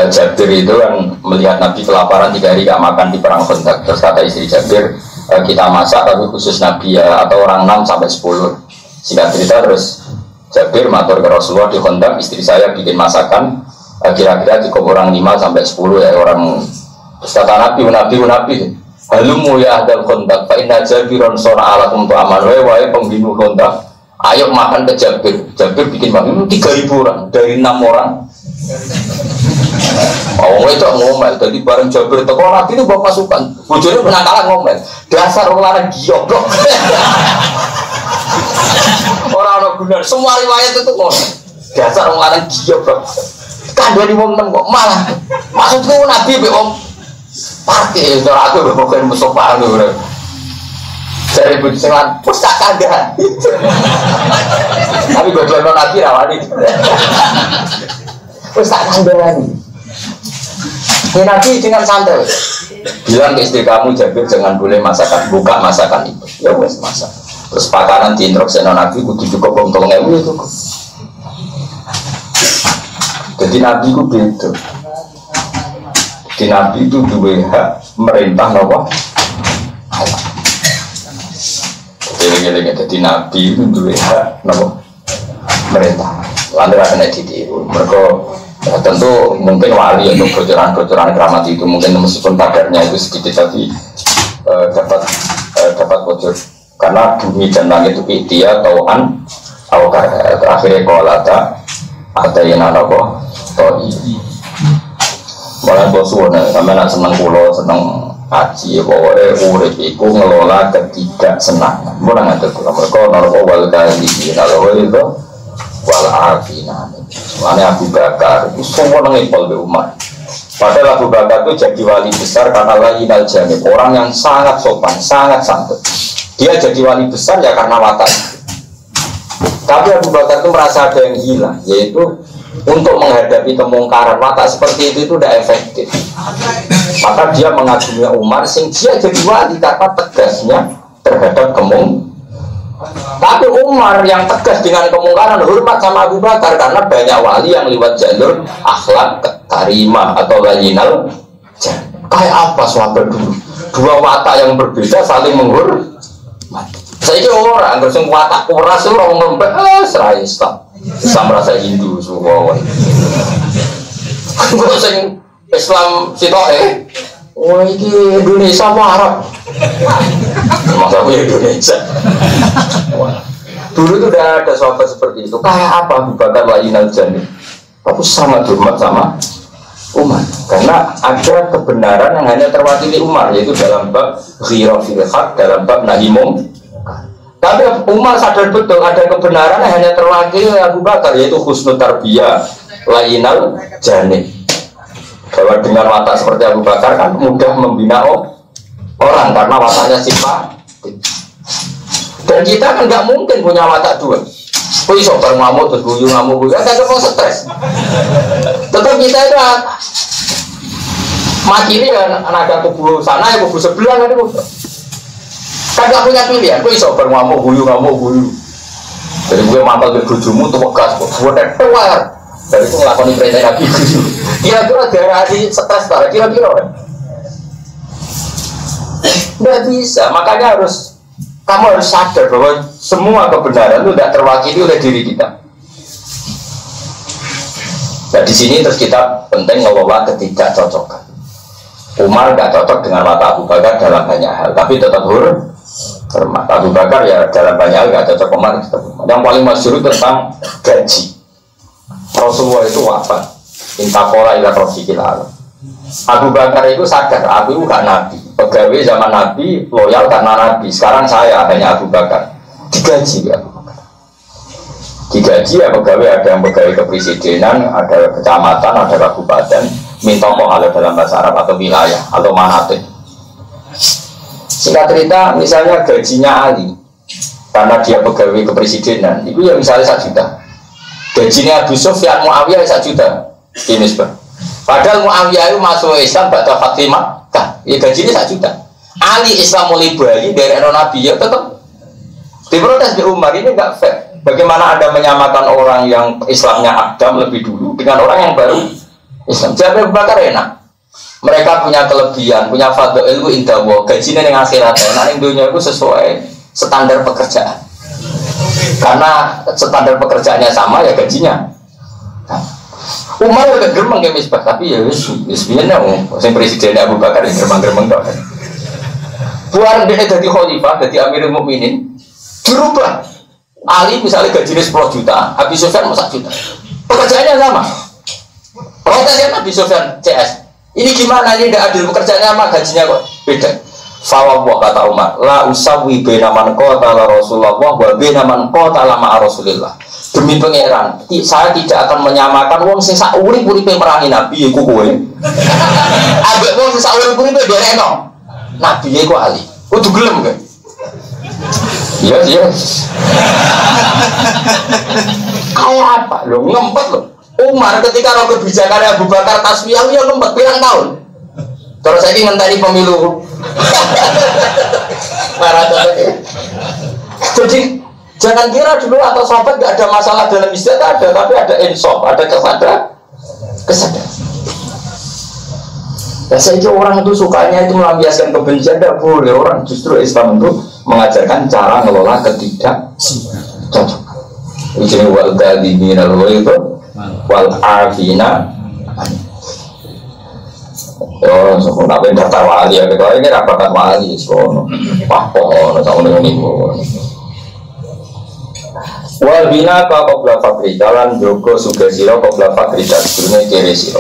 Jabir itu kan melihat Nabi kelaparan 3 hari gak makan di perang Khandaq. Terus kata istri Jabir, kita masak tapi khusus Nabi ya, atau orang 6 sampai 10. Singkat cerita terus Jabir matur ke Rasulullah di Khandaq, istri saya bikin masakan kira-kira cukup orang 5 sampai 10 ya orang. Terus kata Nabi halumu ya ahdal Khandaq fa inna Jabiran sora alakum tu aman wa pembinu Khandaq. Ayo makan ke Jabir. Jabir bikin makan 3.000 orang dari 6 orang. Oh itu ngomel, jadi bareng Jabir teko Nabi itu bawa pasukan. Bojone penangkalan ngomel. Dasar wong lanang giyoblok. Orang guna, semua riwayat itu ngomel. Dasar wong lanang giyoblok. Kandhani wong nem kok malah. Maksudku Nabi mbek wong parkir ora aku bukan musuh ngono. Jadi budi sengan, pus tak kagak. Tapi gue jual Nabi rawani. Pus tak kagak. Ini Nabi dengan santai. Bilang ke istri kamu Jabir jangan boleh masakan, buka masakan itu. Ya wes masak. Terus pakanan di instruksikan Nabi kudu cukup untuk ngewu itu. Jadi Nabi itu beda. Di Nabi itu dua hak merintah nopo. Jadi Nabi itu dua hak nopo merintah. Lantaran kena ditiru. Mereka ya, tentu mungkin wali untuk bocoran-bocoran keramat itu mungkin meskipun kadarnya itu sedikit tapi dapat bocor karena bumi dan langit itu dia tauan terakhirnya kolata ada yang nopo toi. Malah bosuana sampai nak senang pulau senang haji pokoknya urip iku ngelola ketidaksenangan. Mulai ngatur mereka nopo wal kali nalo itu wal afina. Soalnya Abu Bakar itu semua ngepol di umat. Padahal Abu Bakar itu jadi wali besar karena lainal janib, orang yang sangat sopan, sangat santun. Dia jadi wali besar ya karena watak. Tapi Abu Bakar itu merasa ada yang hilang, yaitu untuk menghadapi kemungkaran watak seperti itu tidak efektif. Maka dia mengagumi Umar, sehingga dia jadi wali karena tegasnya terhadap kemungkaran. Tapi Umar yang tegas dengan kemungkaran hormat sama Abu Bakar karena banyak wali yang lewat jalur akhlak karimah atau layinal. Kayak apa sahabat dulu? Dua watak yang berbeda saling menghormati. Saya ini orang terus watak kuras orang ngombe serai Islam. Islam merasa Hindu semua. Sing Islam sitoke. Oh ini Indonesia apa Arab? Maksudnya Indonesia. Dulu itu udah ada sahabat seperti itu. Kayak apa Abu Bakar lainal janib? Tapi sangat hormat sama Umar. Karena ada kebenaran yang hanya terwakili Umar, yaitu dalam bab ghirah fil haq, dalam bab nahi mungkar. Tapi Umar sadar betul ada kebenaran yang hanya terwakili Abu Bakar, yaitu husnul tarbiyah lainal janib. Bahwa dengan watak seperti Abu Bakar kan mudah membina orang karena wataknya sifat. Dan kita kan nggak mungkin punya watak dua. Kau iso bareng ngamuk terus guyu ngamuk kan mau stres. Tetap kita itu mati ini kan ada kubu sana ya kubu sebelah kan itu. Saya nggak punya pilihan, gue iso ngamuk guyu. Jadi gue mantel di bujumu tuh bekas, gue tetuar. Dari itu ngelakoni perintah Nabi guyu. Kira-kira darah di stres, kira-kira. Nggak bisa, makanya kamu harus sadar bahwa semua kebenaran itu tidak terwakili oleh diri kita. Nah di sini terus kita penting ngelola ketidakcocokan. Umar nggak cocok dengan mata Abu Bakar dalam banyak hal, tapi tetap hormat. Abu Bakar ya dalam banyak hal nggak cocok Umar. Yang paling masyhur tentang gaji. Rasulullah itu wafat. Intakola ila rofiqil alam. Abu Bakar itu sadar, aku itu gak nabi. Pegawai zaman nabi loyal karena nabi. Sekarang saya hanya Abu Bakar. Digaji ya Abu Bakar. Digaji ya pegawai, ada yang pegawai kepresidenan, ada kecamatan, ada kabupaten. Minta ada dalam bahasa Arab atau wilayah atau manatik. Singkat cerita, misalnya gajinya Ali karena dia pegawai kepresidenan, itu ya misalnya 1 juta. Gajinya Abu Sufyan Muawiyah 1 juta. Ini sebab. Padahal Muawiyah itu masuk Islam pada Fatimah, ya gajinya 1 juta. Ali Islam mulai bayi dari Nabi ya tetap diprotes di Umar, ini nggak fair. Bagaimana Anda menyamakan orang yang Islamnya Adam lebih dulu dengan orang yang baru Islam? Jadi Abu Bakar enak. Mereka punya kelebihan, punya fadl ilmu indah, gajinya yang akhirat, nah yang dunia itu sesuai standar pekerjaan. Karena standar pekerjaannya sama ya gajinya. Umar udah geremeng kayak Misbah, tapi ya sebenarnya yang presiden Abu Bakar yang geremeng dong. Buat dia jadi khalifah, jadi Amirul Mukminin, dirubah. Ali misalnya gajinya 10 juta, Abi Sufyan mau 1 juta. Pekerjaannya sama. Protesnya Abi Sufyan CS. Ini gimana, ini tidak adil, pekerjaannya sama, gajinya kok beda. Fawwah kata Umar, la usawi baina man qatala Rasulullah wa baina man qatala ma'a Rasulillah. Demi pangeran, saya tidak akan menyamakan wong sing sak urip-uripe merangi Nabi iku kowe. Ambek wong sing sak urip-uripe derekno. Nabi iku Ali. Kudu gelem kan? Iya. Kayak apa? Lo ngempet lo. Umar ketika roh kebijakan Abu Bakar tasbih ya ngempet pirang tahun. Terus saya ngenteni pemilu. Marah tadi. Jadi jangan kira dulu atau sahabat nggak ada masalah dalam istiadat, ada, tapi ada insaf, ada kesadaran. Ya saya orang itu sukanya itu melampiaskan kebencian, tidak boleh. Orang justru Islam itu mengajarkan cara ngelola ketidakcocokan. Ini wal kadhibina itu wal afina. Oh, sempurna ben daftar wali ya gitu. Ini rapat wali sono. Wah, pohon sama dengan ibu. Wal bina ka qabla fakri jalan joko sugesira qabla fakri jadune kiri sira.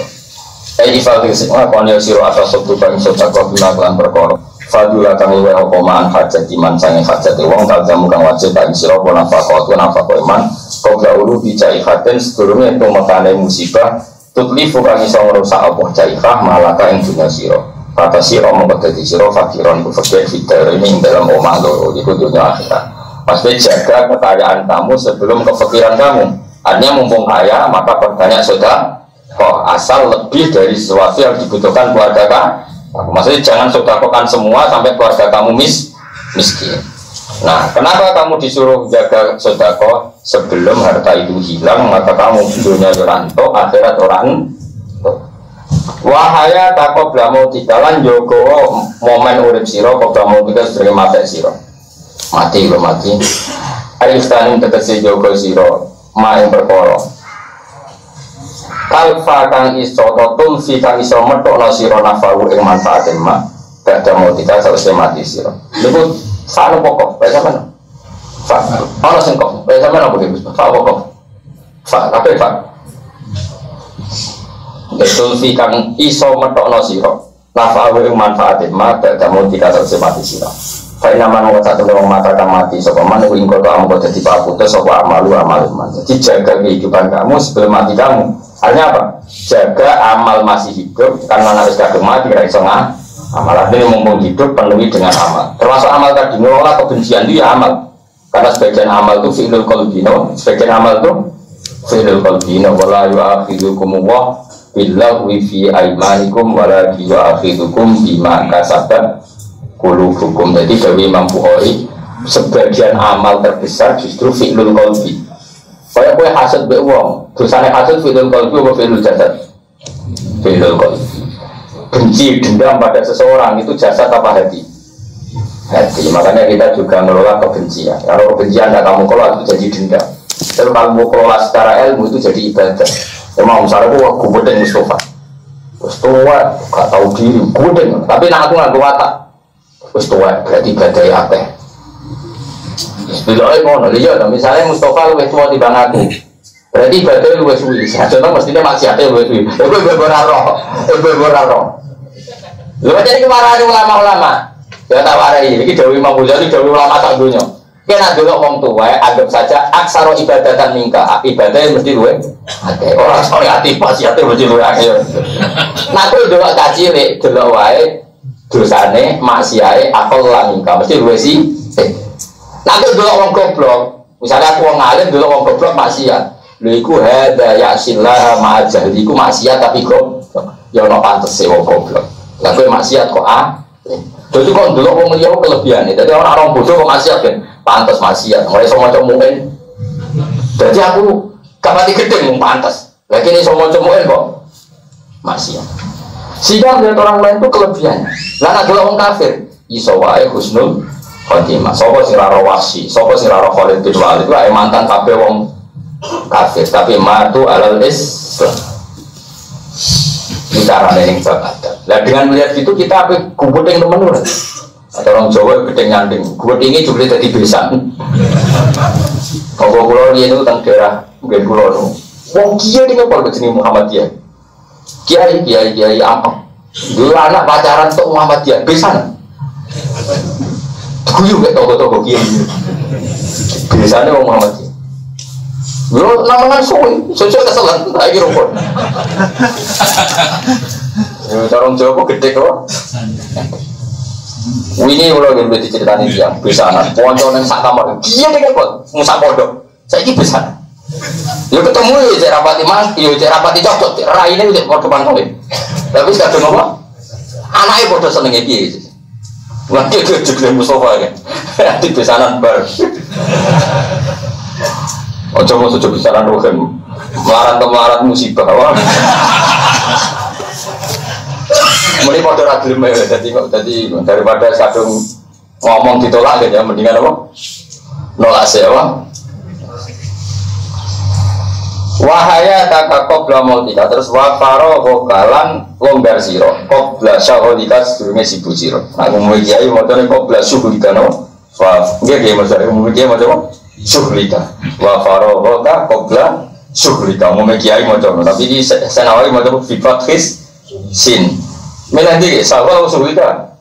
Ai fakir semua konyo sira atas sabtu bang sedekah bina lan perkara. Fadula kami wa qoman hajat iman sange hajat wong kaljamu kang wajib bagi sira ana fakot iman qabla ulu bijai haten sedurunge tumetane musibah tutlifu kang iso ngrusak apa jaifah malaka ing dunya sira. Kata sira mongko dadi sira fakiron ku fakir fitur ini dalam omah loro iku dunya akhirat. Pasti jaga kekayaan kamu sebelum kefikiran kamu. Artinya mumpung kaya maka perbanyak sedekah. Kok asal lebih dari sesuatu yang dibutuhkan keluarga kamu. Maksudnya jangan sedekahkan semua sampai keluarga kamu miskin. Nah, kenapa kamu disuruh jaga sedekah sebelum harta itu hilang? Maka kamu dunia ranto, akhirat orang. Wahaya takobla mau tikalan jogo momen urip siro, kobla mau tiga sedang mati siro. Mati. Ayo stanin tegesi jogo siro, main perkara. Kalfa kang iso totul fi kang iso metokno sira nafaru ing manfaatin ma badha motika selesai mati sira. Niku sak pokok, bae sampean. Fa. Ana sing kok, bae sampean apa iki? Fa pokok. Fa, kabeh fa. Betul fi kang iso metokno sira nafaru ing manfaatin ma badha motika selesai mati sira. Fa inaman wa satu wong mata kang mati sapa man ing kota amko dadi pakutus sapa amalu man. Jadi jaga kehidupan kamu sebelum mati kamu. Artinya apa? Jaga amal masih hidup karena harus kadung mati kira iso amal artinya mumpung hidup penuhi dengan amal. Termasuk amal tadi ngelola kebencian itu ya amal. Karena sebagian amal itu fi'lul qalbino, sebagian amal itu fi'lul qalbino. Wala yu'akhidukum wa billahu fi aimanikum wala yu'akhidukum bima kasabat qulubukum. Jadi dari Imam Bukhari sebagian amal terbesar justru fi'lul qalbi. Kaya kowe hasud mbek wong, dosane hasud fi'lul qalbi apa fi'lul jasad? Fi'lul qalbi. Benci dendam pada seseorang itu jasad apa hati? Hati. Makanya kita juga mengelola kebencian. Kalau kebencian tidak kamu kelola itu jadi dendam. Kalau kamu kelola secara ilmu itu jadi ibadah. Emang misalnya aku gudeng Mustafa, Mustafa gak tahu diri, gudeng. Tapi nak aku nggak watak, Mustafa berarti ibadah apa? Bila ngono, iya. Misalnya Mustafa lebih tua dibanding aku, berarti ibadah lebih suwi. Contoh mestinya maksiatnya lebih suwi. Gue berarok. Lu jadi kemarahan ulama-ulama. Ya tak warai. Ini Dewi Imam Ghazali, Dewi ulama tak dunia. Kena dulu orang tua, anggap saja aksaro ibadatan mingka. Ibadahnya mesti luwe. Orang soalnya hati maksiatnya mesti luwe. Nah aku dulu kaji lek dulu wae dosane maksiate akal lan mingka mesti luwe sih. Nanti dulu orang goblok, misalnya aku orang alim dulu orang goblok maksiat. Lha iku hada yasillah ma'ajah, iku maksiat tapi goblok. Ya ono pantes e wong goblok. Lah kowe maksiat kok Jadi kok dulu orang liya kelebihane. Dadi orang bodoh kok maksiat kan. Pantes maksiat. Mulai iso maca mukmin. Dadi aku kapati gedeng mung pantes. Lah kene iso maca mukmin kok maksiat. Sehingga melihat orang lain itu kelebihan. Lah nek orang kafir iso wae husnul khotimah. Sapa sing ora wasi, sapa sing ora Khalid bin Walid itu mantan kabeh wong kafir, tapi matu alal Islam. Bicara yang bakat. Lah dengan melihat itu kita apa gubedeng temen-temen. Ada orang Jawa gedeng nyanding. Gubedenge juga jadi besan. Kalau pulau dia itu tentang daerah mungkin pulau itu. Wong kiai dengan keluarga jenis Muhammadiyah. Kiai apa? Dulu anak pacaran untuk Muhammadiyah besan. Guyu gak toko-toko kiai. Biasanya orang Muhammadiyah. Yo namanya suwi, sosial keselan, lagi rumput. Orang Jawa gede kok. Ini udah gede diceritain dia, bisa anak. Pocong yang sak kamar, dia dengan kok, musak kodok. Saya ini bisa. Yo ketemu yo cek rapati mang, yo cek rapati cocok, rai ini udah korban kawin. Tapi sekarang apa? Anaknya bodoh senengnya dia. Wah dia juga Mustafa kan, di pesanan bar. Ojo mau sudah bicara rohen, melarat musibah. Mending pada ragil mel, jadi daripada kadung ngomong ditolak ya, mendingan apa? Nolak sewa. Wahaya taka qabla mautika terus wafaro bokalan longgar siro qabla syahodika sedurunge sibu siro. Nah ngomong kiai motornya qabla syuhudika no. Wah, nggih maksudnya ngomong kiai macam syuhlika wa faragha qabla syuhlika mau kiai macam tapi di Senawawi macam fi fathis sin menanti sawal syuhlika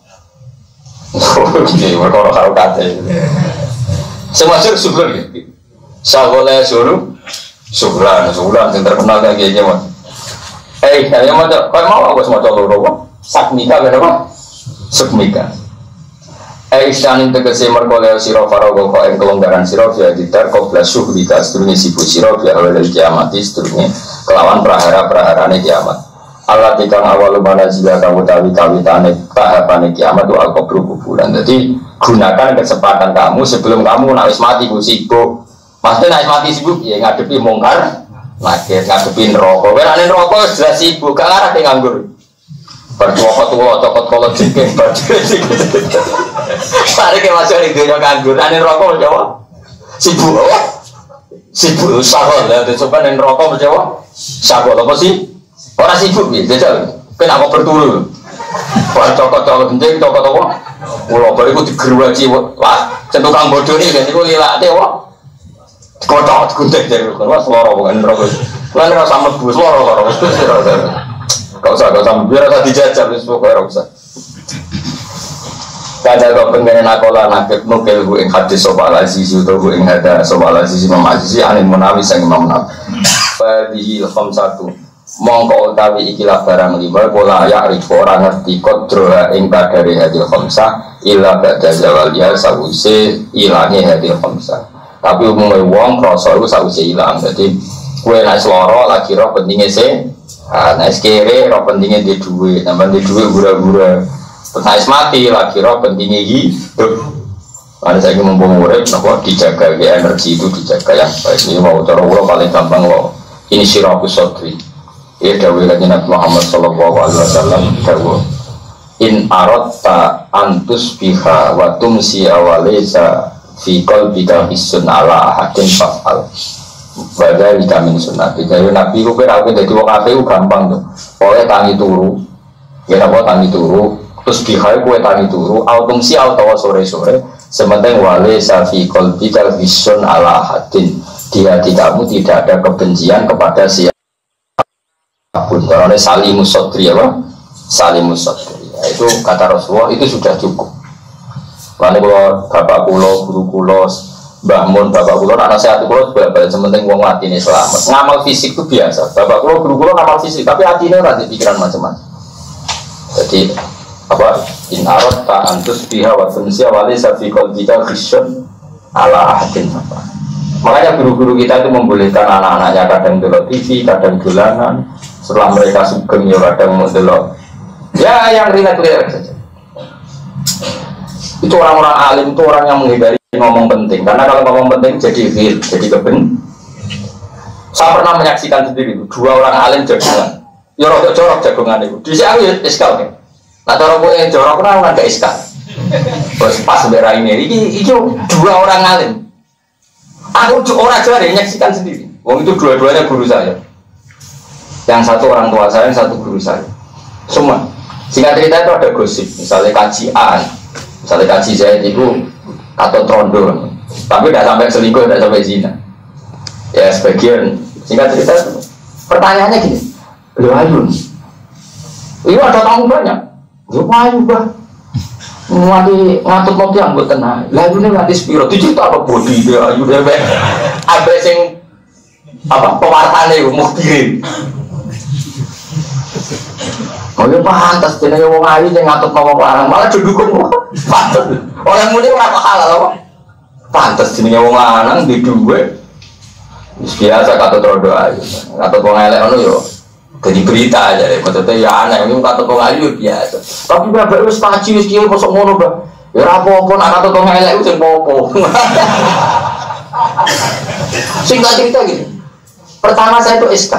oke mereka karo kate semua syuhur sawale syuhran yang terkenal kayak gini mah yang macam kau mau aku semua contoh apa sakmika berapa sakmika Aisyah tegese merkoleo siro farogo kau yang kelonggaran siro via gitar kau belas syuhrika sedurunge sibu siro via awal dari kiamat sedurunge kelawan prahara-praharane kiamat Allah tikang awal mana jika kamu kawitane tahapane kiamat tu al-qabru kuburan. Jadi gunakan kesempatan kamu sebelum kamu nak mati ku sibuk. Maksudnya nak mati sibuk ya ngadepi mungkar, ngadepi neraka. Kowe nek neraka jelas sibuk, gak arah ki nganggur. Bertuwa-tuwa cokot kolot jengking baju. Sare ke masuk ning dunya nganggur, nek neraka Jawa. Sibuk. Sibuk sahol ya, coba ning neraka Jawa. Sahol apa sih? Orang sibuk nih, jajal. Kena aku berturu. Wah, cokot-cokot penting, cokot apa? Ulah bariku digeruaci, wah, centukang bodoh nih, jadi aku lilak deh, wah. Kotor, gunting dari wah, seloro bukan rokok. Lain rasa mlebu, seloro. Kau usah, biar rasa dijajal, pokoknya usah. Kada kau pengen nakola nakep nukel gue ing hadis soal aziz itu gue ing hada soal aziz Imam Aziz anin munawi sang Imam Nawawi. Fadhil khamsatu mongko utawi ikilah barang lima pola ya'rif ora ngerti kodroha ing kadare hadil khamsah illa ba'da zawaliha sawise ilange hadil khamsah. Tapi umumnya wong krasa iku sawise ilang. Dadi kowe nek seloro lagi roh pentinge se nek kere roh pentinge di dhuwit, nambah di dhuwit gura-gura. Terus mati lagi roh pentingnya hidup. Ada saya ingin mumpung urip, nopo dijaga energi itu dijaga yang baik. Ini mau cara ulo paling gampang loh. Ini sirakus sotri. Ia dawai lagi Nabi Muhammad Sallallahu Alaihi Wasallam dawai. In arotta antus biha wa tumsi awalesa fi qalbika bisun ala ahadin fa'al. Badai vitamin sunnah. Jadi Nabi ku kira aku jadi wong apik gampang tuh. Oleh tangi turu. Ya napa tangi turu. Terus biha ku tangi turu, autumsi atau sore-sore. Sementing walesa fi qalbika bisun ala ahadin. Di hati kamu tidak ada kebencian kepada siapapun. Karena salimus sodri apa? Salimus sodri. Itu kata Rasulullah itu sudah cukup. Karena kalau bapak kulo, guru kulo, Mbah Mun, bapak kulo, anak sehat kulo juga sementing wong mati ini selamat. Ngamal fisik itu biasa. Bapak kulo, guru kulo ngamal fisik, tapi hatinya orang pikiran macam-macam. Jadi apa? In arad ta antus biha wa tunsia wali safiqal jika khisyun ala ahadin apa. Makanya guru-guru kita itu membolehkan anak-anaknya kadang delok TV, kadang dolanan. Setelah mereka sugeng ya kadang delok. Ya yang rileks saja. Itu orang-orang alim itu orang yang menghindari ngomong penting. Karena kalau ngomong penting jadi real, jadi keben. Saya pernah menyaksikan sendiri itu dua orang alim jagungan. Ya rodok jorok jagungan itu. Di sini aku iskal kan. Nah cara gue yang jorok kan gak iskal. Pas bera ini dua orang alim. Aku orang Jawa menyaksikan sendiri. Wong itu dua-duanya guru saya. Yang satu orang tua saya, yang satu guru saya. Semua. Singkat cerita itu ada gosip. Misalnya kaji A, misalnya kaji saya itu atau trondo, tapi tidak sampai selingkuh, tidak sampai zina. Ya sebagian. Singkat cerita itu. Pertanyaannya gini. Loh Ayun, ini ada tamu banyak. Loh Ayun bah. Ngatut mobil yang buat tenang. Lalu ini nanti spiro. Itu apa body dia Ayu dia. Ada yang apa pewartane mau kirim. Oh ya pantas jenenge wong ayu sing ngatur nama barang malah didukung pantes. Orang muni ora kok halal apa? Pantes jenenge wong lanang di dhuwit. Wis biasa kata trodo ayu. Kata wong elek ngono yo jadi berita aja deh. Maksudnya ya aneh ini kata wong ayu biasa. Tapi bapak wis kaji wis kiye mosok ngono, Mbak. Ya ora apa-apa nek kata wong elek wis apa-apa. Singkat cerita gini. Pertama saya itu SK.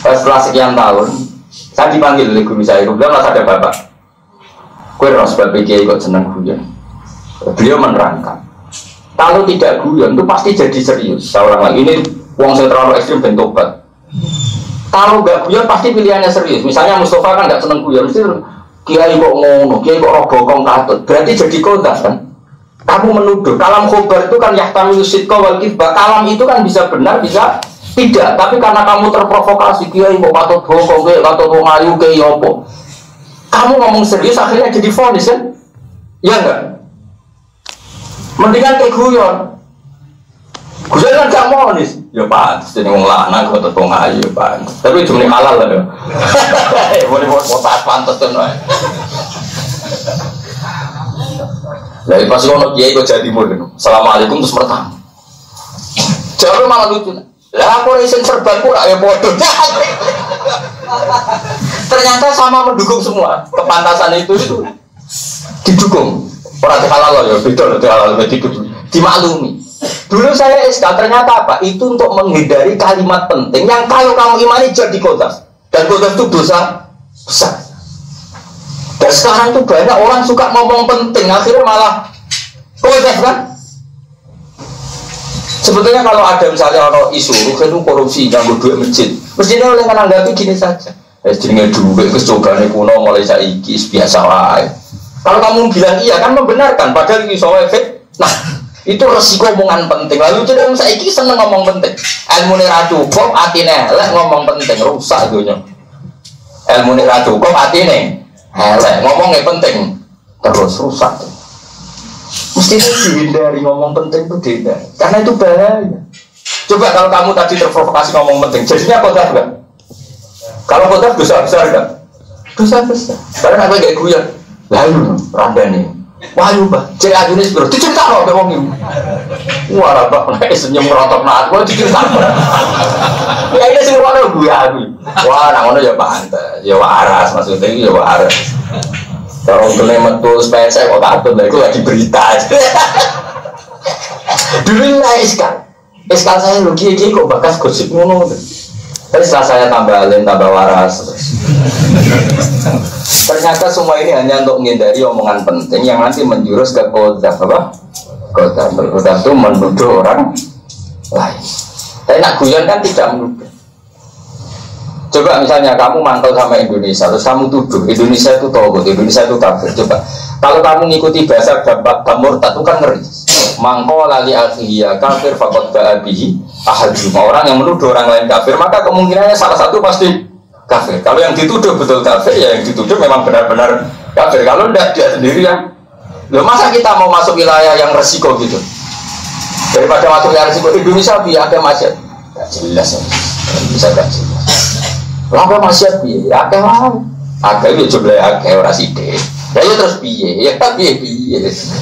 Setelah sekian tahun saya dipanggil oleh guru saya, kemudian masih ada bapak. Kue ros bapak kok seneng guyon. Beliau menerangkan, kalau tidak guyon itu pasti jadi serius. Seorang lagi ini wong saya terlalu ekstrim dan tobat. Kalau nggak guyon pasti pilihannya serius. Misalnya Mustafa kan nggak seneng guyon, mesti kiai kok ngono, kiai kok robokong katut. Berarti jadi kontas kan? Kamu menuduh. Kalam khobar itu kan yahtamilu sidqa wal kizba. Kalam itu kan bisa benar, bisa tidak, tapi karena kamu terprovokasi, kiai kok patut bokong, patut wong ayu, kiai opo. Kamu ngomong serius, akhirnya jadi vonis kan? Iya enggak? Mendingan kayak guyon. Guyon kan gak vonis. Ya pantes, jadi wong lanang, patut wong ayu, pantes. Tapi cuma halal lah ya. Boleh potas pantes tuh. Dari pas ngono kiai kok jadi murid. Assalamualaikum terus pertama. Jawabnya malah lucu. Lah aku isen serbanku ya bodoh. Ternyata sama mendukung semua. Kepantasan itu didukung. Orang halal ya, betul halal dimaklumi. Dulu saya SK ternyata apa? Itu untuk menghindari kalimat penting yang kalau kamu imani jadi kodas. Dan kodas itu dosa besar. Dan sekarang tuh banyak orang suka ngomong penting, akhirnya malah kodas kan? Sebetulnya kalau ada misalnya orang isu itu korupsi ganggu duit masjid, mestinya oleh menanggapi gini saja. Jenenge duit kecobaan kuno mulai saiki biasa wae. Kalau kamu bilang iya kan membenarkan, padahal ini soal efek. Nah itu resiko omongan penting. Lalu jadi saiki seneng ngomong penting. Ilmu ini ra cukup, atine elek ngomong penting rusak dunia. Ilmu ini ra cukup, atine elek ngomongnya penting terus rusak. Mesti dihindari ngomong penting itu dihindari, karena itu bahaya. Coba kalau kamu tadi terprovokasi ngomong penting, jadinya kotor kan? Kalau kotor dosa besar kan? Dosa besar. Karena apa kayak guyon? Lalu randani, wahyu bah, cek ajunis bro, dicerita loh ngomong ini. Wah rabak, naik senyum merotok naat, gua dicerita. Ya ini semua lo gue aku. Wah, namanya ya pantas, ya waras maksudnya ya waras. Kalau untuk metu supaya saya kok takut, itu lagi berita. Dulu lah iskal saya lagi kok bakas gosip ngono. Tapi setelah saya tambah alim, tambah waras. Ternyata semua ini hanya untuk menghindari omongan penting yang nanti menjurus ke kodam apa? Kodam itu menuduh orang lain. Tapi nak guyon kan tidak menuduh. Coba misalnya kamu mantau sama Indonesia, terus kamu tuduh Indonesia itu togut, Indonesia itu kafir. Coba, kalau kamu ngikuti bahasa murtad itu kan ngeri. Mangko lali akhiyah kafir fakot ba'abihi ahaduma. Orang yang menuduh orang lain kafir, maka kemungkinannya salah satu pasti kafir. Kalau yang dituduh betul kafir, ya yang dituduh memang benar-benar kafir. Kalau tidak, dia sendiri yang loh, masa kita mau masuk wilayah yang resiko gitu? Daripada masuk wilayah resiko, Indonesia biar ada masyarakat. Gak jelas ya, bisa gak jelas. Lapa masyarakat biar, ya ada mau. Agak itu jumlah agak orang sidik. Ya ya terus piye, ya piye.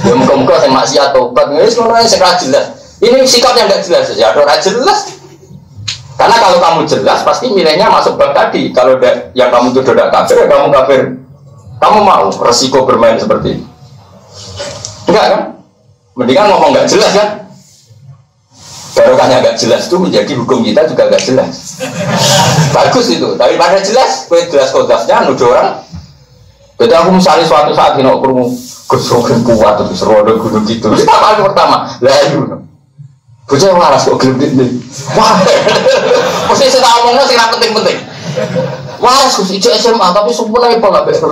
Ya muka-muka saya maksiat tobat, ini sebenarnya saya jelas. Ini sikap yang nggak jelas, ya ada jelas. Karena kalau kamu jelas, pasti nilainya masuk bab tadi. Kalau yang kamu tuduh tidak kafir, ya kamu kafir. Kamu mau resiko bermain seperti ini? Enggak kan? Mendingan ngomong nggak jelas kan? Barokahnya nggak jelas itu menjadi hukum kita juga nggak jelas. Bagus itu, tapi pada jelas, jelas kodasnya nuduh orang. Jadi aku misalnya suatu saat ini aku kesuruhan kuat atau serodok gunung gitu. Itu apa pertama? Lalu, bocah waras kok gelap ini. Wah, mesti saya ngomongnya sih penting-penting. Waras kok ijek SMA tapi sempurna apa nggak betul?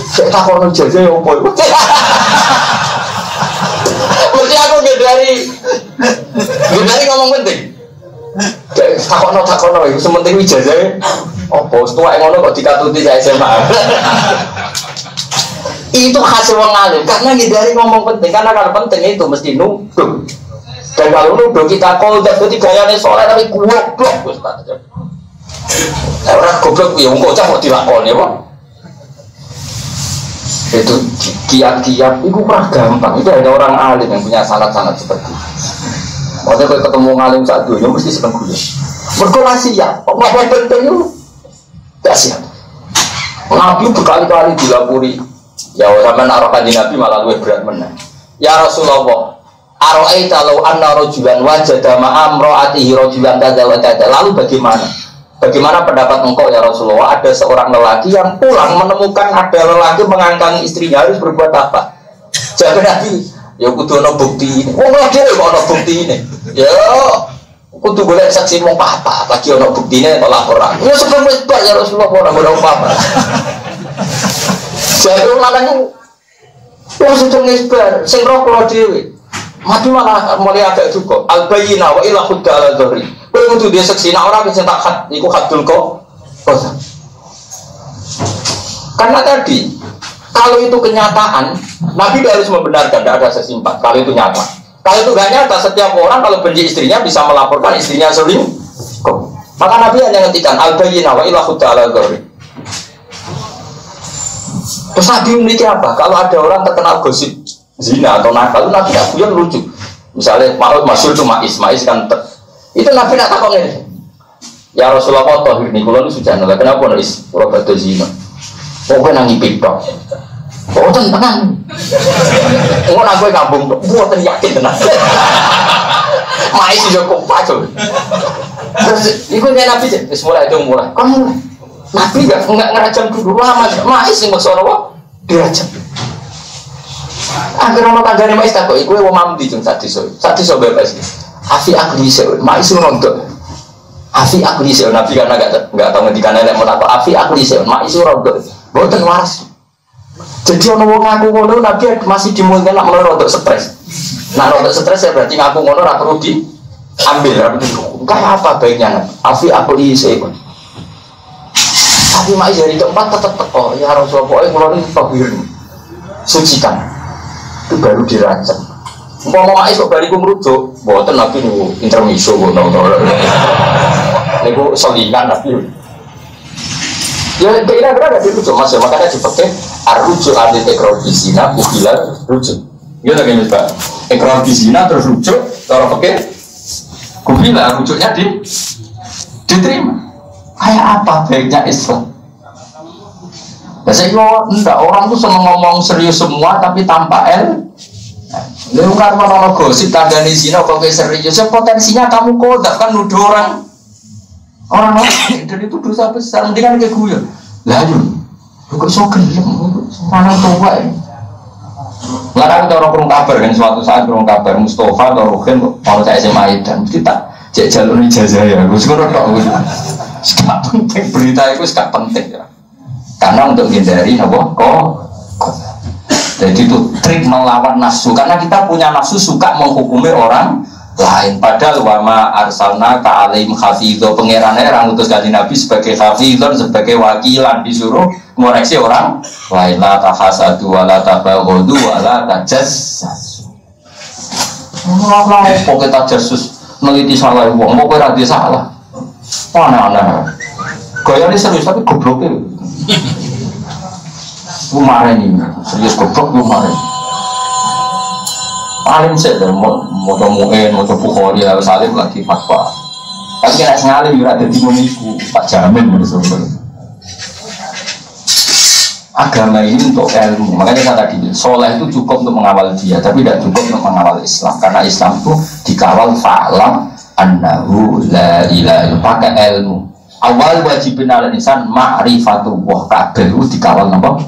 Saya tak konon jajah yang apa? Mesti aku dari ngomong penting. Takono itu sementing ijazah. Apa setua yang ngono kok dikatuti saya SMA. Itu khas wong alim karena ngindari ngomong penting, karena kalau penting itu mesti nuduh. Dan kalau nuduh kita kodak berarti gayane soleh tapi goblok Ustaz. Orang goblok ya wong kocak kok dilakoni apa? Itu kiat-kiat itu pernah gampang. Itu ada orang alim yang punya sanad-sanad seperti itu. Maksudnya kalau ketemu ngalim saat dunia mesti seneng gue. Berkolasi ya, ngomong penting itu tidak siap. Nabi berkali-kali dilapuri. Ya orang menaruh kanji Nabi malah lebih berat menang. Ya Rasulullah, aro'aita law anna rojulan wajada ma'amro'atihi rojulan kada wa kada. Lalu bagaimana? Bagaimana pendapat engkau ya Rasulullah? Ada seorang lelaki yang pulang menemukan ada lelaki mengangkangi istrinya, harus berbuat apa? Jawab Nabi, ya kudu ana bukti ini. Wong dhewe kok ana bukti ini. Ya kudu golek saksi mung apa lagi ana buktine kok laporan. Ya sebelum wis bar ya Rasulullah ora apa-apa. Jadi lanang wong sedeng isbar sing roh kula dhewe. Mati malah mulai agak juga. Al-bayyina wa ila khudda ala dhari. Kowe kudu dia saksi nek ora bisa tak khat iku khatul kok. Karena tadi kalau itu kenyataan, Nabi harus membenarkan, tidak ada sesimpat. Kalau itu nyata, kalau itu nggak nyata, setiap orang kalau benci istrinya bisa melaporkan istrinya selingkuh. Maka Nabi hanya ngendikan al-bayyinah wa ila khudda ala dhari. Terus Nabi memiliki apa? Kalau ada orang terkenal gosip zina atau nakal, Nabi tidak punya lucu. Misalnya Ma'ud Masyur itu Ma'is kan itu Nabi tidak takut ini. Ya Rasulullah tohir ini kalau ini sudah nolak. Kenapa nulis Roberto zina? Pokoknya nangi pipok. Oh tenang. Mau nak gue kampung, buat yakin tenang. Ma'is juga kok pacul. Terus ikutnya Nabi sih. Mulai itu mulai. Kamu Nabi nggak ngerajam dulu lama. Ma'is yang maksud Allah dirajam. Agar orang tanggane Ma'is tak kok. Iku yang mau mandi jeng sati so bebas. Afi aku disebut Ma'is rontok. Afi aku disebut Nabi karena nggak tahu ngendikan elek mau apa. Afi aku disebut Ma'is rontok. Boten waras. Jadi orang mau ngaku ngono Nabi masih dimulai nak mulai rontok stres. Nah rontok stres ya berarti ngaku ngono rak perlu diambil. Kayak apa baiknya? Afi aku disebut. Tapi Ma'is dari tempat tetap oh ya Rasulullah kalau ini tabir sucikan itu baru diracam. Mau Ma'is kok balik merujuk, buatan Nabi nih intermiso, nih selingan Nabi. Ya kira-kira ada dirujuk mas ya, makanya dipakai rujuk anti ekrodisina, bukilan rujuk. Iya lagi nih pak, ekrodisina terus rujuk, kalau pakai bukilan rujuknya diterima. Kayak apa baiknya Islam? Biasanya enggak, orang tuh seneng ngomong serius semua tapi tanpa Lu kan mau gosip tangga di sini kok serius, potensinya kamu kodak kan nuduh orang lain, dan itu dosa besar. Mendingan kayak gue, lalu, kok so gelem, mana tua ini? Nggak ada orang kabar kan suatu saat orang kabar Mustafa atau Ruhin mau saya SMA dan mesti tak cek jalur ijazah ya. Gue sekarang tak gue, sekarang penting berita itu sekarang penting ya. Karena untuk menghindari jadi itu trik melawan nafsu, karena kita punya nafsu suka menghukumi orang lain. Padahal wama arsalna ka'alim hafidho, pengerannya orang utus kanjeng Nabi sebagai hafidhon, sebagai wakilan, disuruh mengoreksi orang lain. La tahasadu wa la tabaghadu wa la tajassasu. Kok kita jasus neliti salah wong, mau kira dia salah. Aneh-aneh. Gaya ini serius tapi gobloknya. Kemarin ini serius goblok kemarin. Alim saja, mau mu'in, mau Bukhari, harus alim lagi fatwa. Tapi kena sengalim juga ada di muniku, Pak Jamin bersumber. Agama ini untuk ilmu, makanya saya tadi, soleh itu cukup untuk mengawal dia, tapi tidak cukup untuk mengawal Islam. Karena Islam itu dikawal fa'lam annahu la ilaha illallah, pakai ilmu. Awal wajibin ala insan ma'rifatullah, kabeh itu dikawal apa?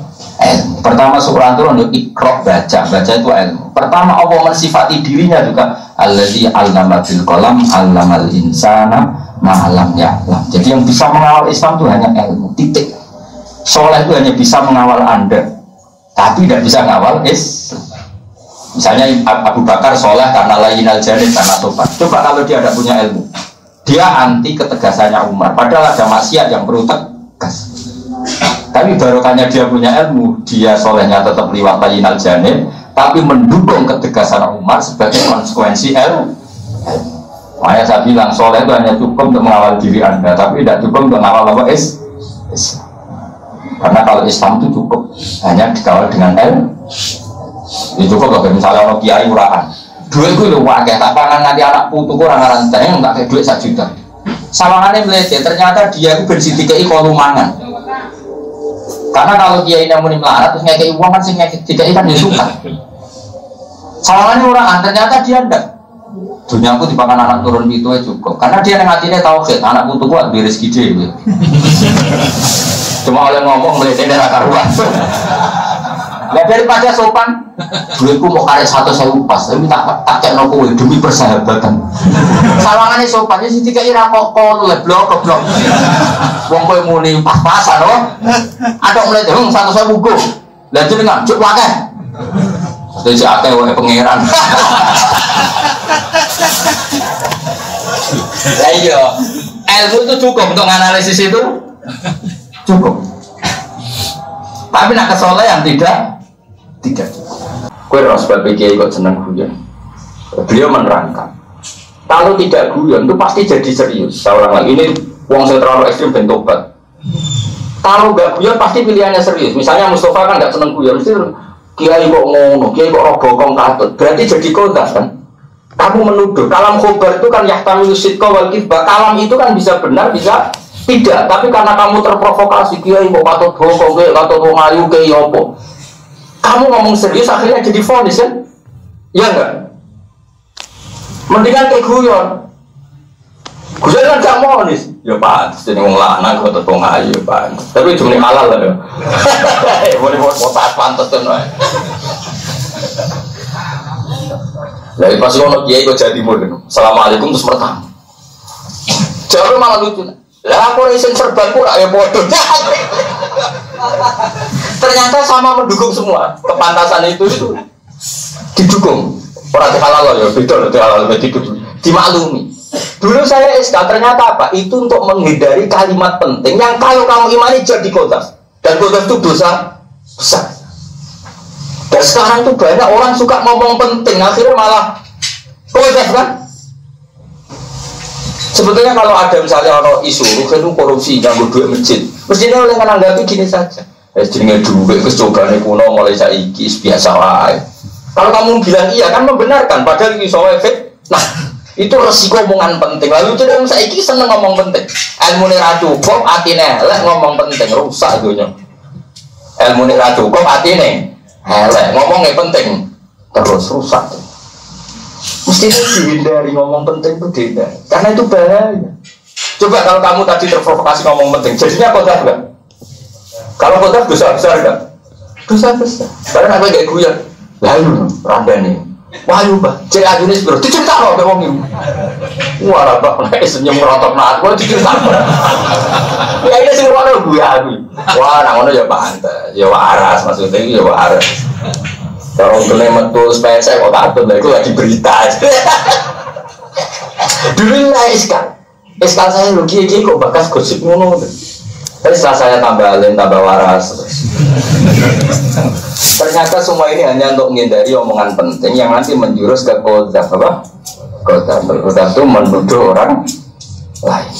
Ilmu. Pertama surah itu untuk ikrok, baca itu ilmu. Pertama Allah mensifati dirinya juga allazi 'allama bil qalam 'allamal insana ma lam ya'lam. Jadi yang bisa mengawal Islam itu hanya ilmu, titik. Soleh itu hanya bisa mengawal Anda, tapi tidak bisa mengawal Islam. Misalnya Abu Bakar soleh karena layinal janib, karena tobat. Coba kalau dia tidak punya ilmu, dia anti ketegasannya Umar, padahal ada maksiat yang perlu tegas. Tapi barokahnya dia punya ilmu, dia solehnya tetap liwat layinal janib, tapi mendukung ketegasan Umar sebagai konsekuensi ilmu. Makanya saya bilang soleh itu hanya cukup untuk mengawal diri Anda, tapi tidak cukup untuk mengawal apa Islam. Karena kalau Islam itu cukup hanya dikawal dengan ilmu. Itu cukup kalau misalnya orang kiai murahan, duit gue lu wakai, tak pangan nanti anak putu gue orang rantai yang tak kayak duit 1 juta. Sawangannya melete, ternyata dia itu bersih dikai kolumangan. Karena kalau kiai yang muni melarat terus ngekei uang kan sih dikai kan dia suka. Sawangannya murahan, ternyata dia enggak. Dunia aku dipakan anak turun itu cukup. Karena dia yang hatinya tauhid, anak putu gue beres gede gitu. Cuma oleh ngomong melete darah karuan. Nah daripada sopan, duitku mau karek 1.000 pas, tapi tak kayak nopo demi persahabatan. Sawangannya sopan, jadi tiga ira kok blok. Wong kowe muni pas-pasan loh. Ada melete 1.000 go. Lah jadi ngajuk wae. Terus akeh wae pangeran. Lah iya, ilmu itu cukup untuk analisis itu. Cukup. Tapi nak kesolehan tidak. Kue harus berpikir kok senang guyon. Beliau menerangkan, kalau tidak guyon itu pasti jadi serius. Seorang lagi ini wong yang terlalu ekstrim bentobat. Kalau nggak guyon pasti pilihannya serius. Misalnya Mustafa kan nggak senang guyon, mesti kiai kok ngono, kiai kok robokong katut. Berarti jadi kodas kan? Kamu menuduh. Kalam khobar itu kan yahtamilu sidqa wal kizba. Kalam itu kan bisa benar, bisa tidak, tapi karena kamu terprovokasi, kiai kok katut bokong, kiai katut wong ayu, kiai opo. Kamu ngomong serius akhirnya jadi vonis kan? Iya enggak? Mendingan kayak guyon. Guyon kan gak vonis. Ya Pak, jadi wong lanang katut wong ayu Pak. Tapi cuma halal lah ya. Boleh potas pantes tuh. Dari pas ngono kiai kok jadi mulu. Assalamualaikum terus pertama. Jawabnya malah lucu. Lah aku resen serban pula ya bodoh. Ternyata sama mendukung semua. Kepantasan itu didukung. Orang halal ya, betul halal dimaklumi. Dulu saya SK ternyata apa? Itu untuk menghindari kalimat penting yang kalau kamu imani jadi kodas. Dan kodas itu dosa besar. Dan sekarang tuh banyak orang suka ngomong penting, akhirnya malah kodas kan? Sebetulnya kalau ada misalnya orang isu itu korupsi yang duit masjid, mestinya oleh menanggapi gini saja. Jenenge duit kecobaan kuno mulai saiki biasa wae. Kalau kamu bilang iya kan membenarkan, padahal ini soal efek. Nah itu resiko omongan penting. Lalu itu yang saiki seneng ngomong penting. Ilmu nih cukup, atine elek ngomong penting rusak dunia. ilmu ini ra cukup atine elek, ngomongnya penting terus rusak. Mesti dihindari ngomong penting itu dihindari, karena itu bahaya. Coba kalau kamu tadi terprovokasi ngomong penting, jadinya kodaf enggak? Kalau kodaf dosa besar enggak? Dosa besar. Karena aku kayak guyon, lalu randani, wahyu bah, cek ajunis bro, dicerita loh ngomong ini. Wah rabak, senyum merotok naat, wah dicerita. Ya ini sih orang gue aku. Wah, nangono ya pantas, ya waras maksudnya ya waras. Kalau kena metu supaya saya kok takut, itu lagi berita. Dulu lah Iskal saya lu gigi kok bakas gosip ngono. Tapi setelah saya tambah alim, tambah waras. Ternyata semua ini hanya untuk menghindari omongan penting yang nanti menjurus ke kodaf apa? Kodaf itu menuduh orang lain.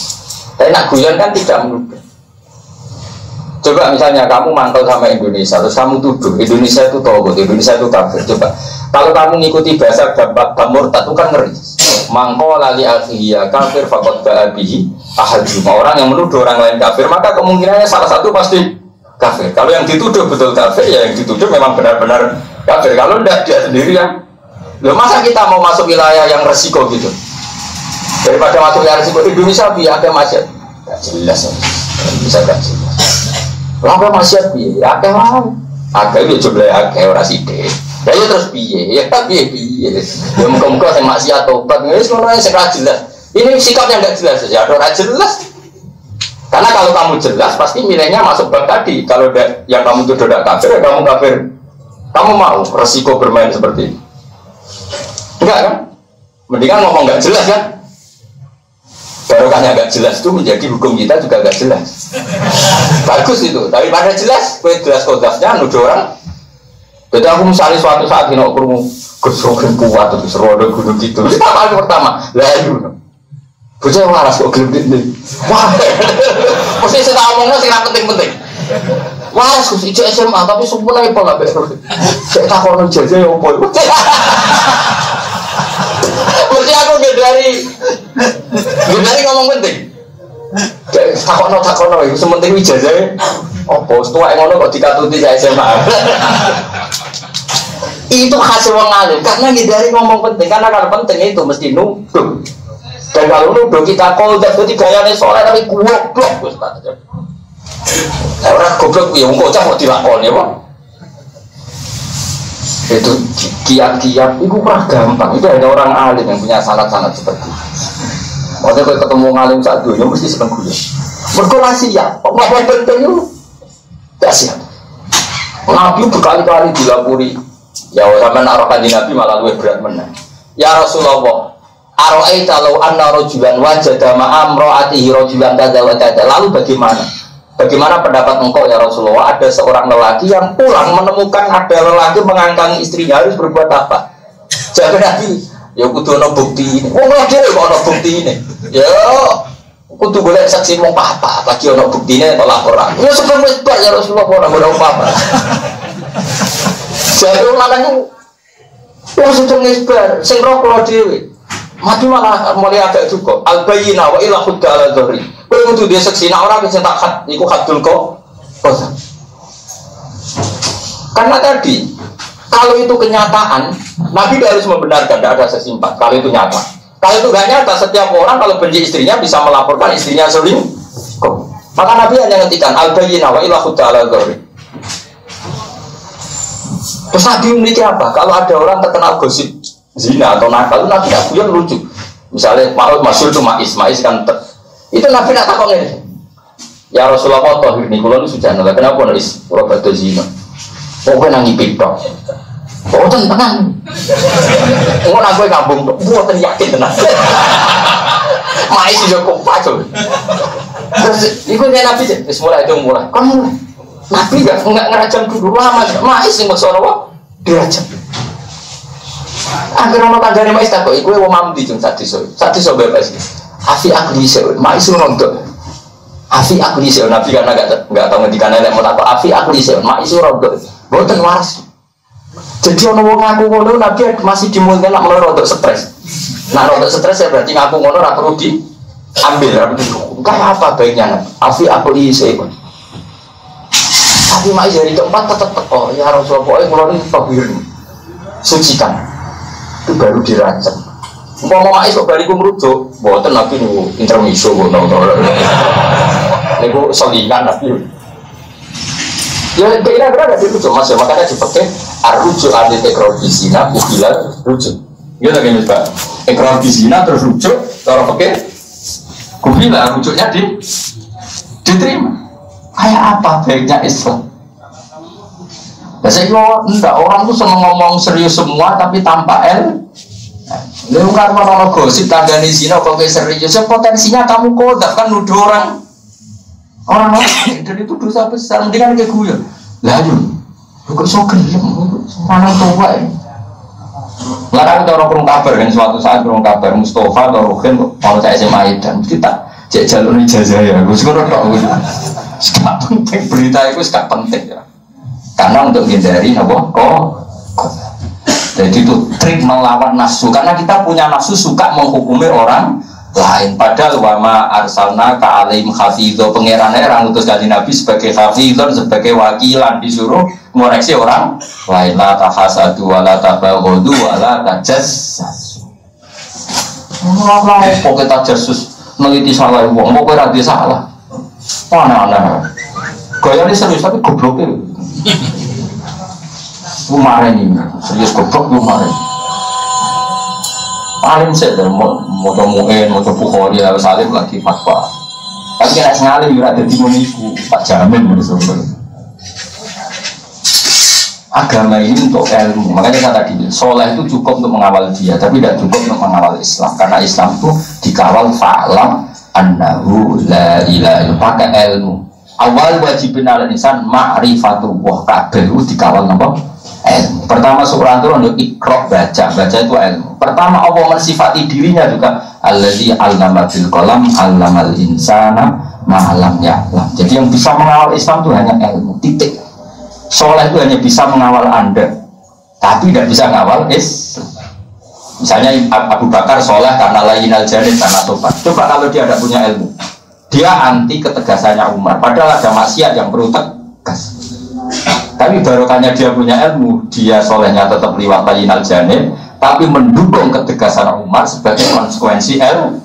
Tapi nak guyon kan tidak menuduh. Coba misalnya kamu mantau sama Indonesia, terus kamu tuduh Indonesia itu togut, Indonesia itu kafir. Coba kalau kamu ngikuti bahasa murtad itu kan ngeri. Mangko lali akhiyah kafir fakot ba'abihi ahaduma. Orang yang menuduh orang lain kafir, maka kemungkinannya salah satu pasti kafir. Kalau yang dituduh betul kafir, ya yang dituduh memang benar-benar kafir. Kalau tidak, dia sendiri yang loh, masa kita mau masuk wilayah yang resiko gitu? Daripada masuk wilayah resiko Indonesia biar ada masyarakat gak jelas ya. Bisa gak jelas. Lapa masyarakat biar ada mau agak itu jumlah agak orang sidik. Ya terus piye, ya piye. Ya muka-muka yang maksiat tobat, ini semuanya segera jelas. Ini sikapnya nggak jelas, ya orang jelas. Karena kalau kamu jelas, pasti nilainya masuk bab tadi. Kalau yang kamu tuduh tidak kafir, ya kamu kafir. Kamu mau resiko bermain seperti ini? Enggak kan? Mendingan ngomong nggak jelas kan? Barokahnya nggak jelas itu menjadi hukum kita juga nggak jelas. Bagus itu, tapi pada jelas, jelas kodasnya nuduh orang. Jadi aku misalnya suatu saat ini aku mau kesukaan kuat terus serodo gunung gitu. Itu apa pertama? Lalu, bocah waras kok gelap ini. Wah, mesti saya ngomongnya sih penting-penting. Waras kok ijazah SMA tapi sempurna itu lah betul. Saya takut ijazah yang apa? Mesti aku dari ngomong penting. Takut itu sementing ijazah. Apa? Setua yang ngono kok dikatuti saya SMA. Itu khas wong alim karena ngindari ngomong penting, karena kalau penting itu mesti nuduh. Dan kalau nuduh kita kodaf berarti gayane soleh tapi goblok wis tak. Orang goblok ya wong kocak kok dilakoni apa? Itu kiat-kiat itu kurang gampang. Itu hanya orang alim yang punya sanad-sanad seperti itu. Maksudnya kalau ketemu ngalim saat dunia mesti seneng guyon. Berkolasi ya, ngomong penting itu gak siap. Nabi berkali-kali dilapuri. Ya sampean naruh kanjeng Nabi malah luwih berat meneh. Ya Rasulullah, ara'aita law anna rajulan wajada ma'amra'atihi rajulan kadza wa kadza. Lalu bagaimana? Bagaimana pendapat engkau ya Rasulullah? Ada seorang lelaki yang pulang menemukan ada lelaki mengangkangi istrinya, harus berbuat apa? Jawab Nabi, ya kudu ana bukti ini. Wong dhewe kok ana bukti ini. Ya kudu golek saksi wong apa lagi ana buktine kok laporan. Ya sebelum wis bar ya Rasulullah ora apa-apa. Jadi orang itu, wah sudah ngisbar, sing roh kalau dewi, mati malah mulai agak cukup. Al-bayina wa ila khudda ala dhari. Kalau itu dia seksi, nah orang bisa tak khat, ikut khatul kok. Karena tadi, kalau itu kenyataan, Nabi harus membenarkan, tidak ada sesimpat. Kalau itu nyata, kalau itu gak nyata, setiap orang kalau benci istrinya bisa melaporkan istrinya selingkuh. Maka Nabi hanya ngendikan al-bayina wa ila khudda ala dhari. Terus Nabi memiliki apa? Kalau ada orang terkenal gosip zina atau nakal, Nabi tak guyon lucu. Misalnya masyhur itu Ma'is kan itu Nabi nak takon ini. Ya Rasulullah tohir nih, kalau ini sudah nolak. Kenapa nulis Roberto zina? Pokoknya nangi pitok. Oh tenang. Mau nanggung kampung, buat yakin tenang. Ma'is juga kompacol. Terus itu dia Nabi sih. Mulai itu mulai. Kamu Nabi enggak ngerajam dulu lama, mais sing maksud apa? Dirajam. Akhir ana kancane mais tak kok iku wong mamdi jeng sadis bebas. Afi akli seun, mais rontok. Afi akli seun Nabi karena enggak tahu ngendikan elek mau tak kok afi akli seun, mais rontok. Mboten waras. Jadi ana wong ngaku ngono Nabi masih dimulai nak mulai rontok stres. Nah rontok stres ya berarti ngaku ngono ora perlu diambil. Kayak apa baiknya? Afi akli seun. Tapi mak hari keempat tetap teko. Ya Rasulullah, pokoknya kalau ini tabir sucikan. Itu baru dirancang. Mau mak kok bariku merujuk, buatan nabi nih intermiso gue nonton. Nego selingan nabi. Ya kira-kira ada dirujuk mas ya, makanya dipakai arrujuk anti-tekrar bisina, ukilan rujuk. Gitu kan Pak. Ekrar bisina terus rujuk, cara pakai ukilan rujuknya diterima. Kayak apa baiknya Islam? Biasanya enggak, orang tuh seneng ngomong serius semua tapi tanpa Lalu kan mana gosip tangga di sini kok kayak serius, potensinya kamu kodak kan nuduh orang lain dan itu dosa besar. Mendingan kayak gue lalu kok so gelem mana tua ini nggak tahu orang kurung kabar kan suatu saat kurung kabar Mustafa atau Ruhin kalau saya SMA dan mesti tak cek jalur ijazah ya gue sekarang tak gak penting berita itu gak penting ya karena untuk hindari jadi itu trik melawan nafsu karena kita punya nafsu suka menghukumi orang lain padahal wama arsalna ka alaihim hafidho pangeran utus kanjeng Nabi sebagai hafidhon sebagai wakilan disuruh ngoreksi orang lain la tahasadu wa la tabaghadu wa la tajassasu. Ora kok kita tajassus neliti salah wong kok ora salah. Ana-ana. Gayane serius tapi gobloke. Kemarin ini serius goblok kemarin. Paling saya mau Bukhari harus salim lagi fatwa. Tapi kena sengalim juga ada di muniku tak jamin sebenarnya. Agama ini untuk ilmu, makanya saya tadi soleh itu cukup untuk mengawal dia, tapi tidak cukup untuk mengawal Islam. Karena Islam itu dikawal fa'lam annahu la ilaha illallah pakai ilmu. Awal wajibin ala insan ma'rifatullah kabeh itu dikawal napa? Ilmu. Pertama surah itu untuk ikra baca itu ilmu. Pertama Allah mensifati dirinya juga allazi 'allama bil qalam 'allamal insana ma lam ya'lam. Jadi yang bisa mengawal Islam itu hanya ilmu. Titik. Soleh itu hanya bisa mengawal Anda, tapi tidak bisa mengawal Islam. Misalnya Abu Bakar soleh karena lainal janin karena tobat. Coba kalau dia tidak punya ilmu, dia anti ketegasannya Umar. Padahal ada maksiat yang perlu tegas. Tapi barokahnya dia punya ilmu, dia solehnya tetap liwat lainal janin, tapi mendukung ketegasan Umar sebagai konsekuensi ilmu.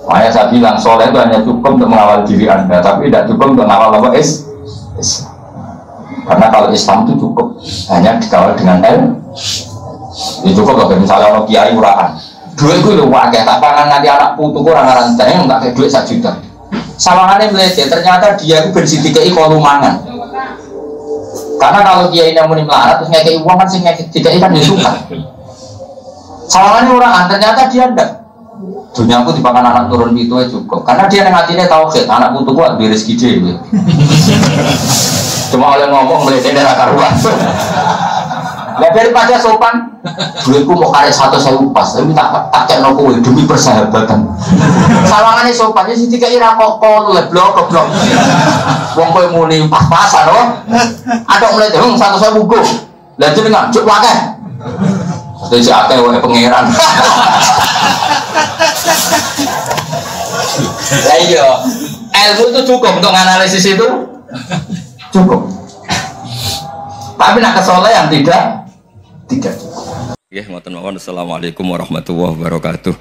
Makanya saya bilang soleh itu hanya cukup untuk mengawal diri Anda, tapi tidak cukup untuk mengawal apa Islam. Karena kalau Islam itu cukup hanya dikawal dengan ilmu. Itu cukup loh, misalnya orang kiai murahan duit itu loh wakil, tak pangan nanti anak putu orang rantai yang tak kayak duit 1 juta sawangannya meleset, ternyata dia itu bersih-dikai kolumangan. Karena kalau kiai yang muni melarat terus ngekei uang kan sih ngekei kan dia suka sawangannya orang, ternyata dia enggak dunia aku dipakan anak turun itu cukup karena dia yang hatinya tauhid, anak putu kuat di rezeki dia cuma oleh ngomong meleset dari karuan. Nah daripada sopan, duitku mau karek 1.000 pas, tapi tak kayak nopo demi persahabatan. Sawangannya sopan, jadi tiga ira kok blok. Wong kowe muni pas-pasan loh. Ada mulai dong 1.000 go. Lah jadi ngajuk wae. Terus akeh wae pangeran. Lah iya, ilmu itu cukup untuk analisis itu. Cukup. Tapi nak kesolehan tidak. Ya, assalamualaikum warahmatullahi wabarakatuh.